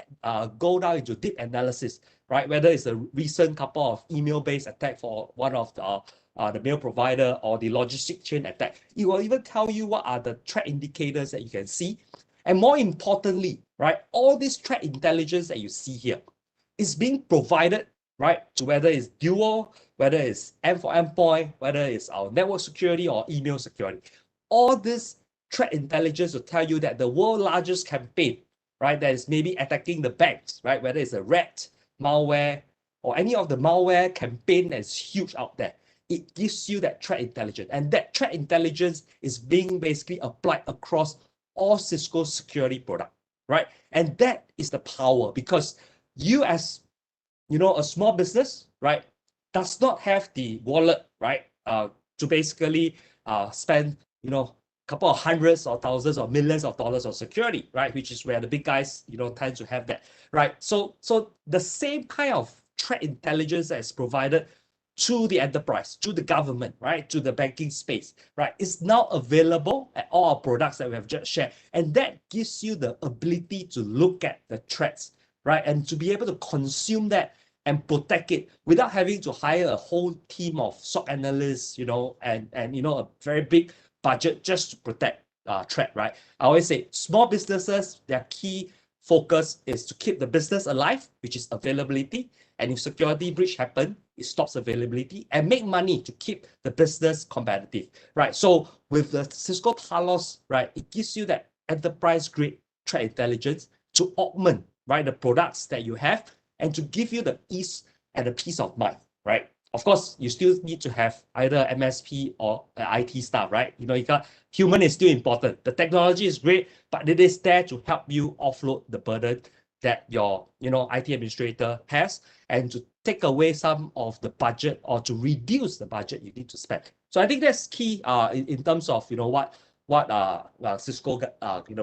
go down into deep analysis, right? Whether it's a recent couple of email-based attack for one of the mail provider or the logistic chain attack. It will even tell you what are the threat indicators that you can see. And more importantly, right, all this threat intelligence that you see here is being provided, right, to whether it's dual, whether it's M for endpoint, whether it's our network security or email security. All this threat intelligence will tell you that the world's largest campaign, right, that is maybe attacking the banks, right, whether it's a rat, malware, or any of the malware campaign that's huge out there, it gives you that threat intelligence. And that threat intelligence is being basically applied across all Cisco security products, right? And that is the power, because you as, a small business, right, does not have the wallet, right, to basically spend, couple of hundreds or thousands or millions of dollars on security, right? Which is where the big guys, tend to have that, right? So the same kind of threat intelligence that is provided to the enterprise, to the government, right, to the banking space, right, is now available at all our products that we have just shared. And that gives you the ability to look at the threats, right, and to be able to consume that and protect it without having to hire a whole team of SOC analysts, and a very big budget just to protect threat, right? I always say small businesses, their key focus is to keep the business alive, which is availability. And if security breach happen, it stops availability, and make money to keep the business competitive, right? So with the Cisco Talos, right, it gives you that enterprise-grade threat intelligence to augment, right, the products that you have, and to give you the ease and the peace of mind, right? Of course, you still need to have either MSP or IT staff, right? Human is still important. The technology is great, but it is there to help you offload the burden that your, IT administrator has, and to take away some of the budget or to reduce the budget you need to spend. So I think that's key in terms of, what Cisco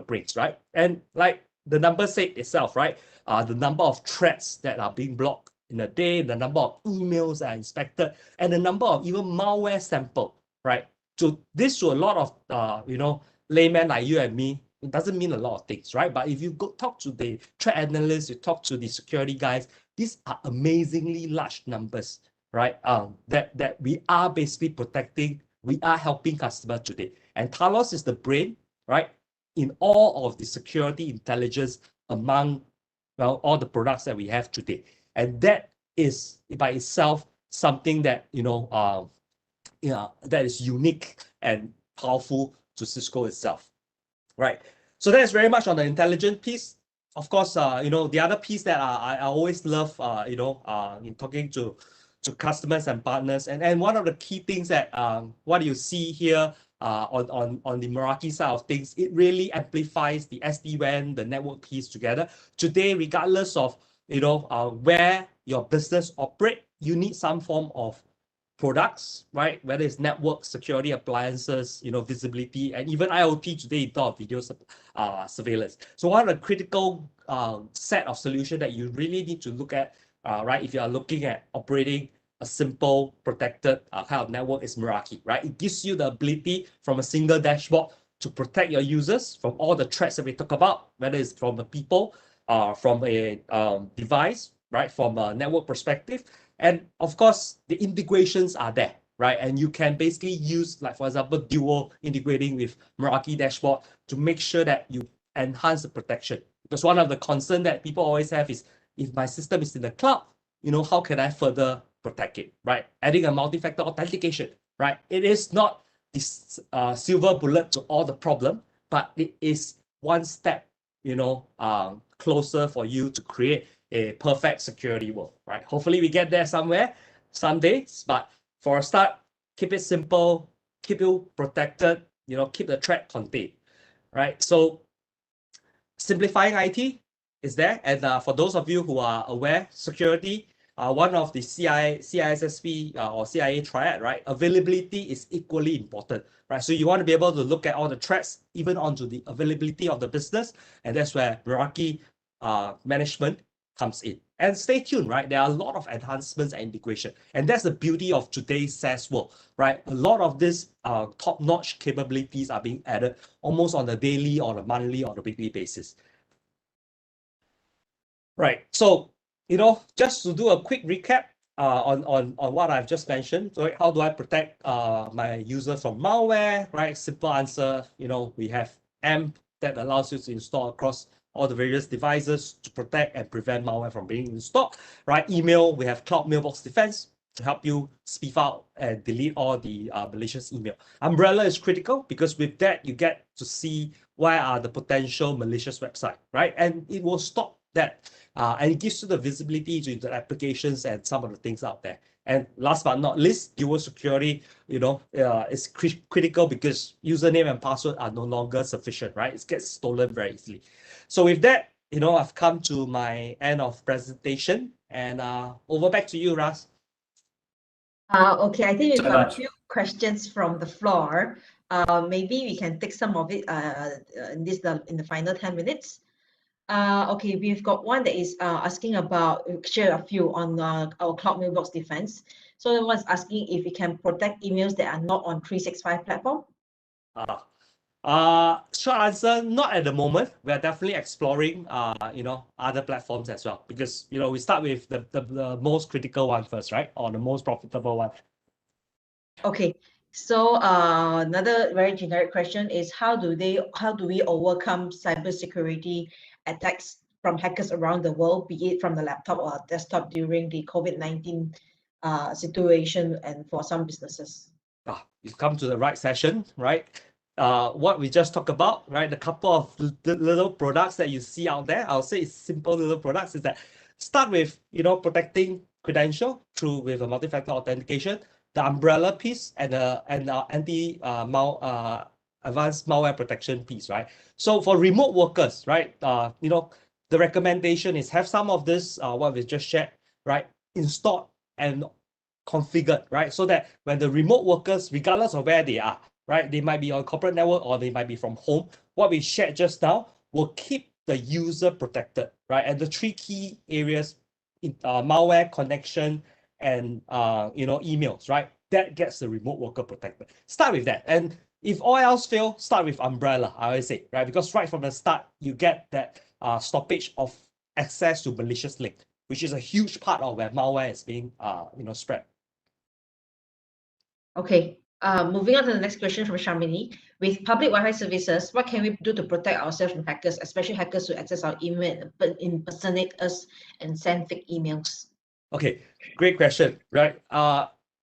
brings, right? And like the number said itself, right? The number of threats that are being blocked in a day, the number of emails that are inspected, and the number of even malware sample, right? So this to a lot of, laymen like you and me, it doesn't mean a lot of things, right? But if you go talk to the threat analysts, you talk to the security guys, these are amazingly large numbers, right? That we are basically protecting, we are helping customers today. And Talos is the brain, right, in all of the security intelligence among, all the products that we have today. And that is by itself something that, that is unique and powerful to Cisco itself, right? So that is very much on the intelligent piece. Of course, the other piece that I always love, in talking to customers and partners, and one of the key things that what you see here on the Meraki side of things, it really amplifies the SD-WAN, the network piece together. Today, regardless of where your business operate, you need some form of products, right? Whether it's network security appliances, visibility, and even IoT today, you talk video surveillance. So one of the critical set of solutions that you really need to look at, right, if you are looking at operating a simple protected kind of network, is Meraki, right? It gives you the ability from a single dashboard to protect your users from all the threats that we talk about, whether it's from the people, from a device, right, from a network perspective. And of course, the integrations are there, right? And you can basically use, like, for example, Duo integrating with Meraki dashboard to make sure that you enhance the protection, Because one of the concerns that people always have is, if my system is in the cloud, how can I further protect it, right? Adding a multi-factor authentication, right? It is not this silver bullet to all the problem, but it is one step, closer for you to create a perfect security world, right? Hopefully we get there some days, but for a start, keep it simple, keep you protected, keep the threat contained, right? So simplifying IT is there. And for those of you who are aware, security, one of the CISSP or CIA triad, right? Availability is equally important, right? So you want to be able to look at all the threats, even onto the availability of the business. And that's where hierarchy management comes in. And stay tuned, right? There are a lot of enhancements and integration. And that's the beauty of today's SaaS world, right? A lot of these top-notch capabilities are being added almost on a daily or a monthly or a weekly basis. Right. So, just to do a quick recap on what I've just mentioned. So how do I protect my users from malware, right? Simple answer, we have AMP that allows you to install across all the various devices to protect and prevent malware from being installed, right? Email, we have Cloud Mailbox Defense to help you speed out and delete all the malicious email. Umbrella is critical because with that, you get to see where are the potential malicious website, right? And it will stop that. And it gives you the visibility to the applications and some of the things out there. And last but not least, dual security, is critical because username and password are no longer sufficient, right? It gets stolen very easily. So with that, I've come to my end of presentation, and over back to you, Ras. Okay, I think we've So got much. a few questions from the floor. Maybe we can take some of it in the final 10 minutes. Okay, we've got one that is asking about, share a few on our Cloud Mailbox Defense. So the one's asking if we can protect emails that are not on 365 platform. Short answer, not at the moment. We are definitely exploring, other platforms as well, because, we start with the most critical one first, right? Or the most profitable one. Okay, so another very generic question is how do we overcome cybersecurity attacks from hackers around the world, be it from the laptop or desktop during the COVID-19 situation and for some businesses? You've come to the right session, right? What we just talked about, right? The couple of little products that you see out there, I'll say it's simple little products, is that start with, protecting credential with a multi-factor authentication, the umbrella piece, and the advanced malware protection piece, right? So for remote workers, right, the recommendation is have some of this, what we just shared, right, installed and configured, right? So that when the remote workers, regardless of where they are, right, they might be on corporate network or they might be from home, what we shared just now will keep the user protected, right? And the three key areas, malware, connection, and emails, right? That gets the remote worker protected. Start with that. And if all else fail, start with umbrella, I always say, right? Because right from the start, you get that stoppage of access to malicious link, which is a huge part of where malware is being spread. Okay. Moving on to the next question from Shamini. With public Wi-Fi services, what can we do to protect ourselves from hackers, especially hackers who access our email, but impersonate us and send fake emails? Okay, great question, right?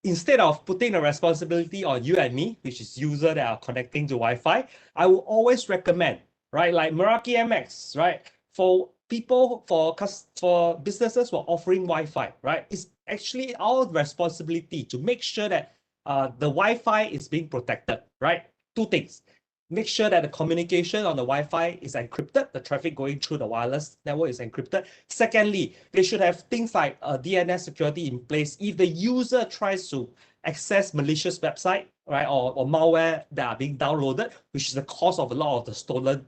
Instead of putting the responsibility on you and me, which is user that are connecting to Wi-Fi, I will always recommend, right? Like Meraki MX, right? For people, for businesses who are offering Wi-Fi, right? It's actually our responsibility to make sure that the Wi-Fi is being protected, right? Two things. Make sure that the communication on the Wi-Fi is encrypted, the traffic going through the wireless network is encrypted. Secondly, they should have things like DNS security in place. If the user tries to access malicious website, right, or malware that are being downloaded, which is the cause of a lot of the stolen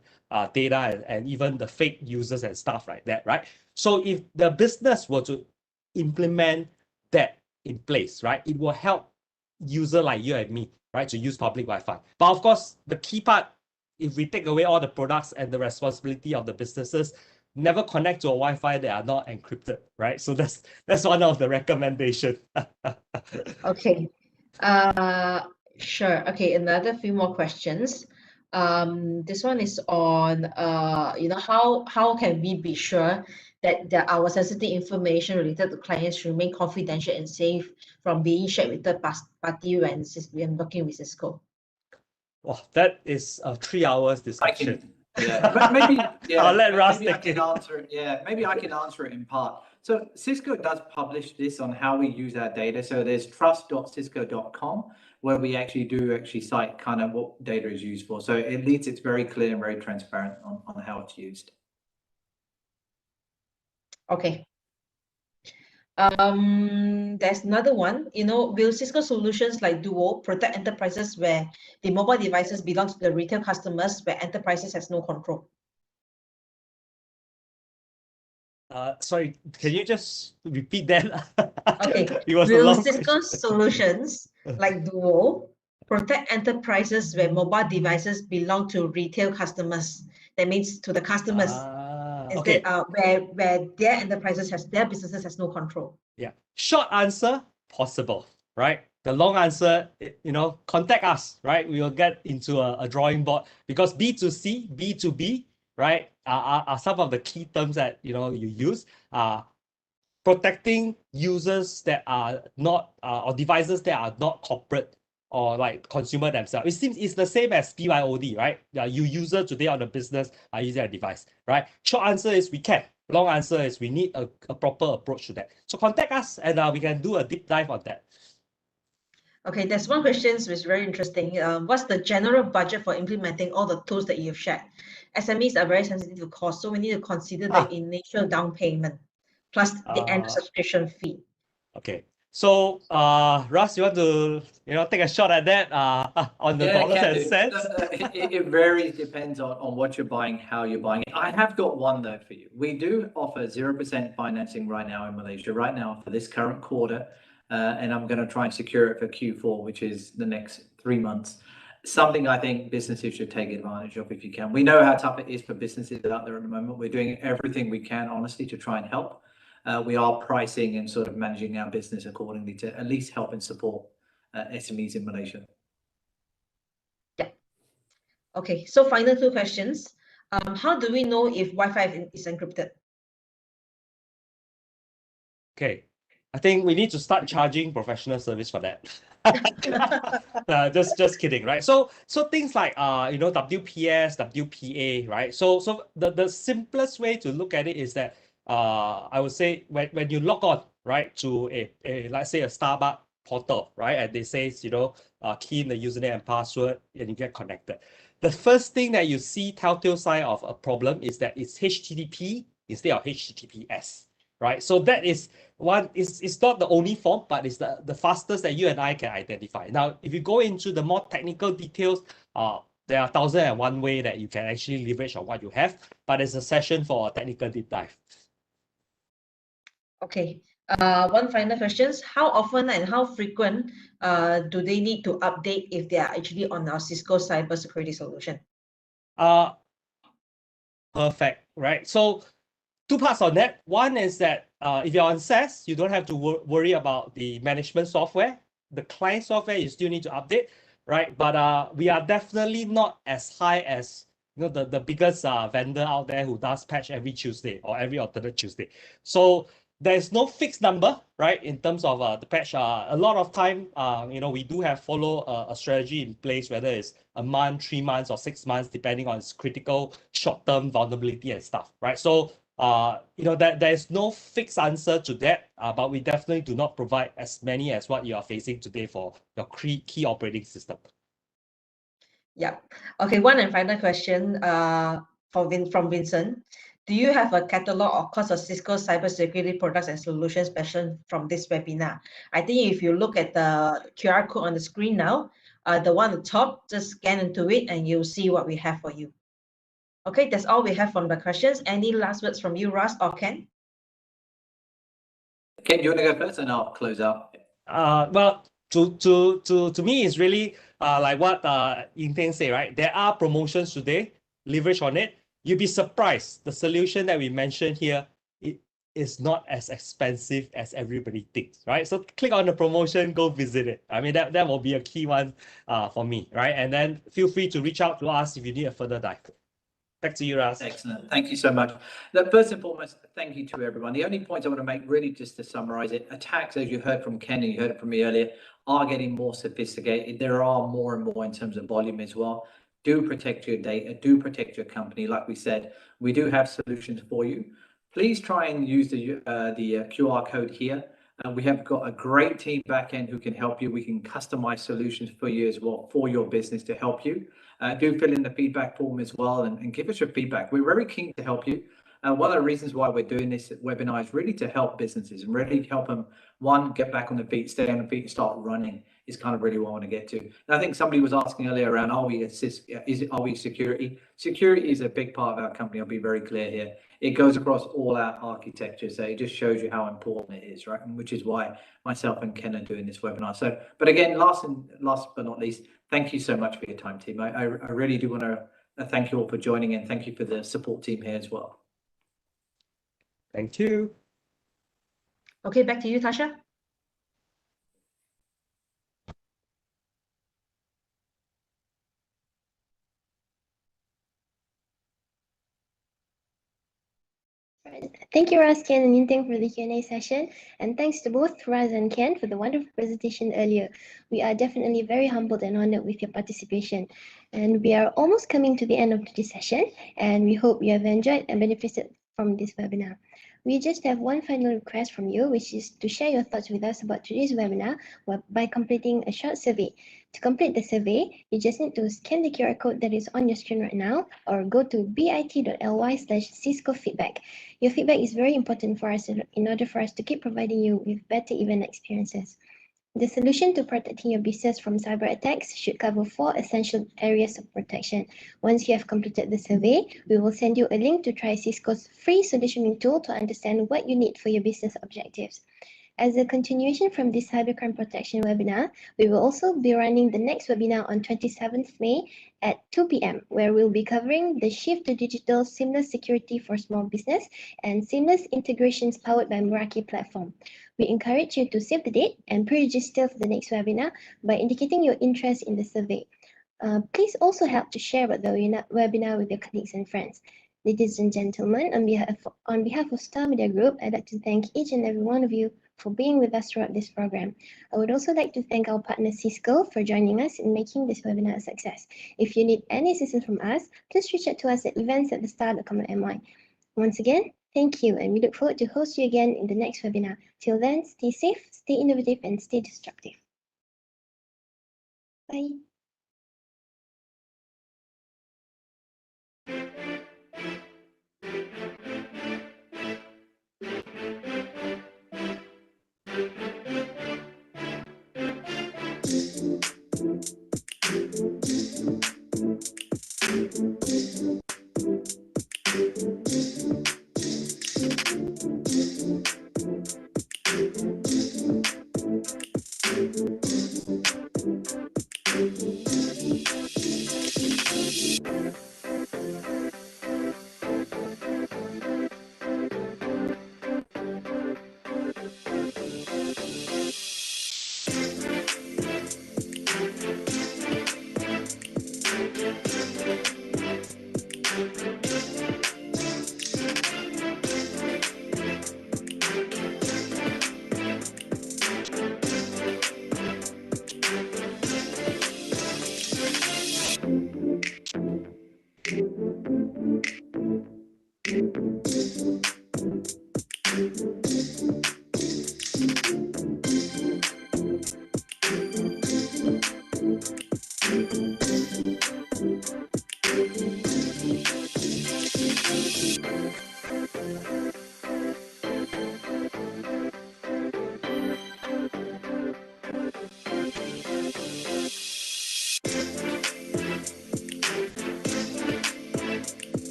data and even the fake users and stuff like that, right? So if the business were to implement that in place, right, it will help user like you and me, right, to use public Wi-Fi. But of course, the key part, if we take away all the products and the responsibility of the businesses, never connect to a Wi-Fi that are not encrypted, right? So that's one of the recommendations. Okay, sure. Okay, another few more questions. This one is on how can we be sure that our sensitive information related to clients remain confidential and safe from being shared with third party when working with Cisco. Well, that is a 3 hours discussion. Maybe I'll let Russ maybe I take can it. answer it. Yeah, maybe I can answer it in part. So Cisco does publish this on how we use our data. So there's trust.cisco.com where we actually cite kind of what data is used for. So at least it's very clear and very transparent on how it's used. Okay. There's another one, will Cisco solutions like Duo protect enterprises where the mobile devices belong to the retail customers where enterprises has no control? Sorry, can you just repeat that? Okay. It was a Will long Cisco question. solutions like Duo protect enterprises where mobile devices belong to retail customers? That means to the customers. Okay. Where their enterprises their businesses has no control. Yeah. Short answer, possible, right? The long answer, contact us, right? We will get into a drawing board because B2C, B2B, right, are some of the key terms that you use. Protecting users that are not or devices that are not corporate or like consumer themselves. It seems it's the same as BYOD, right? You user today on the business are using a device, right? Short answer is we can. Long answer is we need a proper approach to that. So contact us and we can do a deep dive on that. Okay, there's one question which is very interesting. What's the general budget for implementing all the tools that you've shared? SMEs are very sensitive to cost, so we need to consider the initial down payment plus the annual subscription fee. Okay. So, Russ, you want to take a shot at that on the dollars and cents? It varies, depends on what you're buying, how you're buying it. I have got one though for you. We do offer 0% financing right now in Malaysia, right now for this current quarter, and I'm going to try and secure it for Q4, which is the next 3 months. Something I think businesses should take advantage of if you can. We know how tough it is for businesses out there at the moment. We're doing everything we can, honestly, to try and help. We are pricing and sort of managing our business accordingly to at least help and support SMEs in Malaysia. Yeah. Okay, so final 2 questions. How do we know if Wi-Fi is encrypted? Okay, I think we need to start charging professional service for that. Just kidding, right? So things like WPS, WPA, right? So the simplest way to look at it is that I would say when you log on, right, to a let's say a Starbucks portal, right, and they say key in the username and password and you get connected. The first thing that you see telltale sign of a problem is that it's HTTP instead of HTTPS, right? So that is one. It's not the only form, but it's the fastest that you and I can identify. Now, if you go into the more technical details, there are 1,001 ways that you can actually leverage on what you have, but it's a session for a technical deep dive. Okay, one final question. How often and how frequent do they need to update if they are actually on our Cisco cybersecurity solution? Perfect, right? So 2 parts on that. One is that if you're on SaaS, you don't have to worry about the management software. The client software you still need to update, right? But we are definitely not as high as the biggest vendor out there who does patch every Tuesday or every alternate Tuesday. So there's no fixed number, right? In terms of the patch, a lot of time, we do have follow a strategy in place, whether it's a month, 3 months, or 6 months, depending on its critical short-term vulnerability and stuff, right? So there's no fixed answer to that, but we definitely do not provide as many as what you are facing today for your key operating system. Yeah. Okay, one and final question from Vincent. Do you have a catalog or cost of Cisco cybersecurity products and solutions special from this webinar? I think if you look at the QR code on the screen now, the one at the top, just scan into it and you'll see what we have for you. Okay, that's all we have from the questions. Any last words from you, Russ or Ken? Ken, do you want to go first and I'll close out? Well, to me, it's really like what Yingtian say, right? There are promotions today, leverage on it. You'll be surprised. The solution that we mentioned here, is not as expensive as everybody thinks, right? So click on the promotion, go visit it. I mean, that will be a key one for me, right? And then feel free to reach out to us if you need a further dive. Back to you, Ras. Excellent. Thank you so much. Look, first and foremost, thank you to everyone. The only point I want to make, really just to summarize it, attacks, as you heard from Ken and you heard it from me earlier, are getting more sophisticated. There are more and more in terms of volume as well. Do protect your data, do protect your company. Like we said, we do have solutions for you. Please try and use the QR code here. We have got a great team back end who can help you. We can customize solutions for you as well, for your business to help you. Do fill in the feedback form as well and give us your feedback. We're very keen to help you. One of the reasons why we're doing this webinar is really to help businesses and really help them, one, get back on their feet, stay on their feet, and start running is kind of really what I want to get to. And I think somebody was asking earlier around, are we security? Security is a big part of our company. I'll be very clear here. It goes across all our architecture. So it just shows you how important it is, right? And which is why myself and Ken are doing this webinar. So, but again, last but not least, thank you so much for your time, team. I really do want to thank you all for joining and thank you for the support team here as well. Thank you. Okay, back to you, Tasha. Thank you, Raz, Ken, and Yinteng for the Q&A session. And thanks to both Raz and Ken for the wonderful presentation earlier. We are definitely very humbled and honored with your participation. And we are almost coming to the end of today's session, and we hope you have enjoyed and benefited from this webinar. We just have one final request from you, which is to share your thoughts with us about today's webinar by completing a short survey. To complete the survey, you just need to scan the QR code that is on your screen right now or go to bit.ly/Cisco feedback. Your feedback is very important for us in order for us to keep providing you with better event experiences. The solution to protecting your business from cyber attacks should cover 4 essential areas of protection. Once you have completed the survey, we will send you a link to try Cisco's free solutioning tool to understand what you need for your business objectives. As a continuation from this cybercrime protection webinar, we will also be running the next webinar on 27th May at 2 p.m., where we'll be covering the shift to digital seamless security for small business and seamless integrations powered by Meraki platform. We encourage you to save the date and pre-register for the next webinar by indicating your interest in the survey. Please also help to share about the webinar with your colleagues and friends. Ladies and gentlemen, on behalf of Star Media Group, I'd like to thank each and every one of you for being with us throughout this program. I would also like to thank our partner Cisco for joining us in making this webinar a success. If you need any assistance from us, please reach out to us at events@thestar.com.my. Once again, thank you, and we look forward to host you again in the next webinar. Till then, stay safe, stay innovative, and stay destructive. Bye.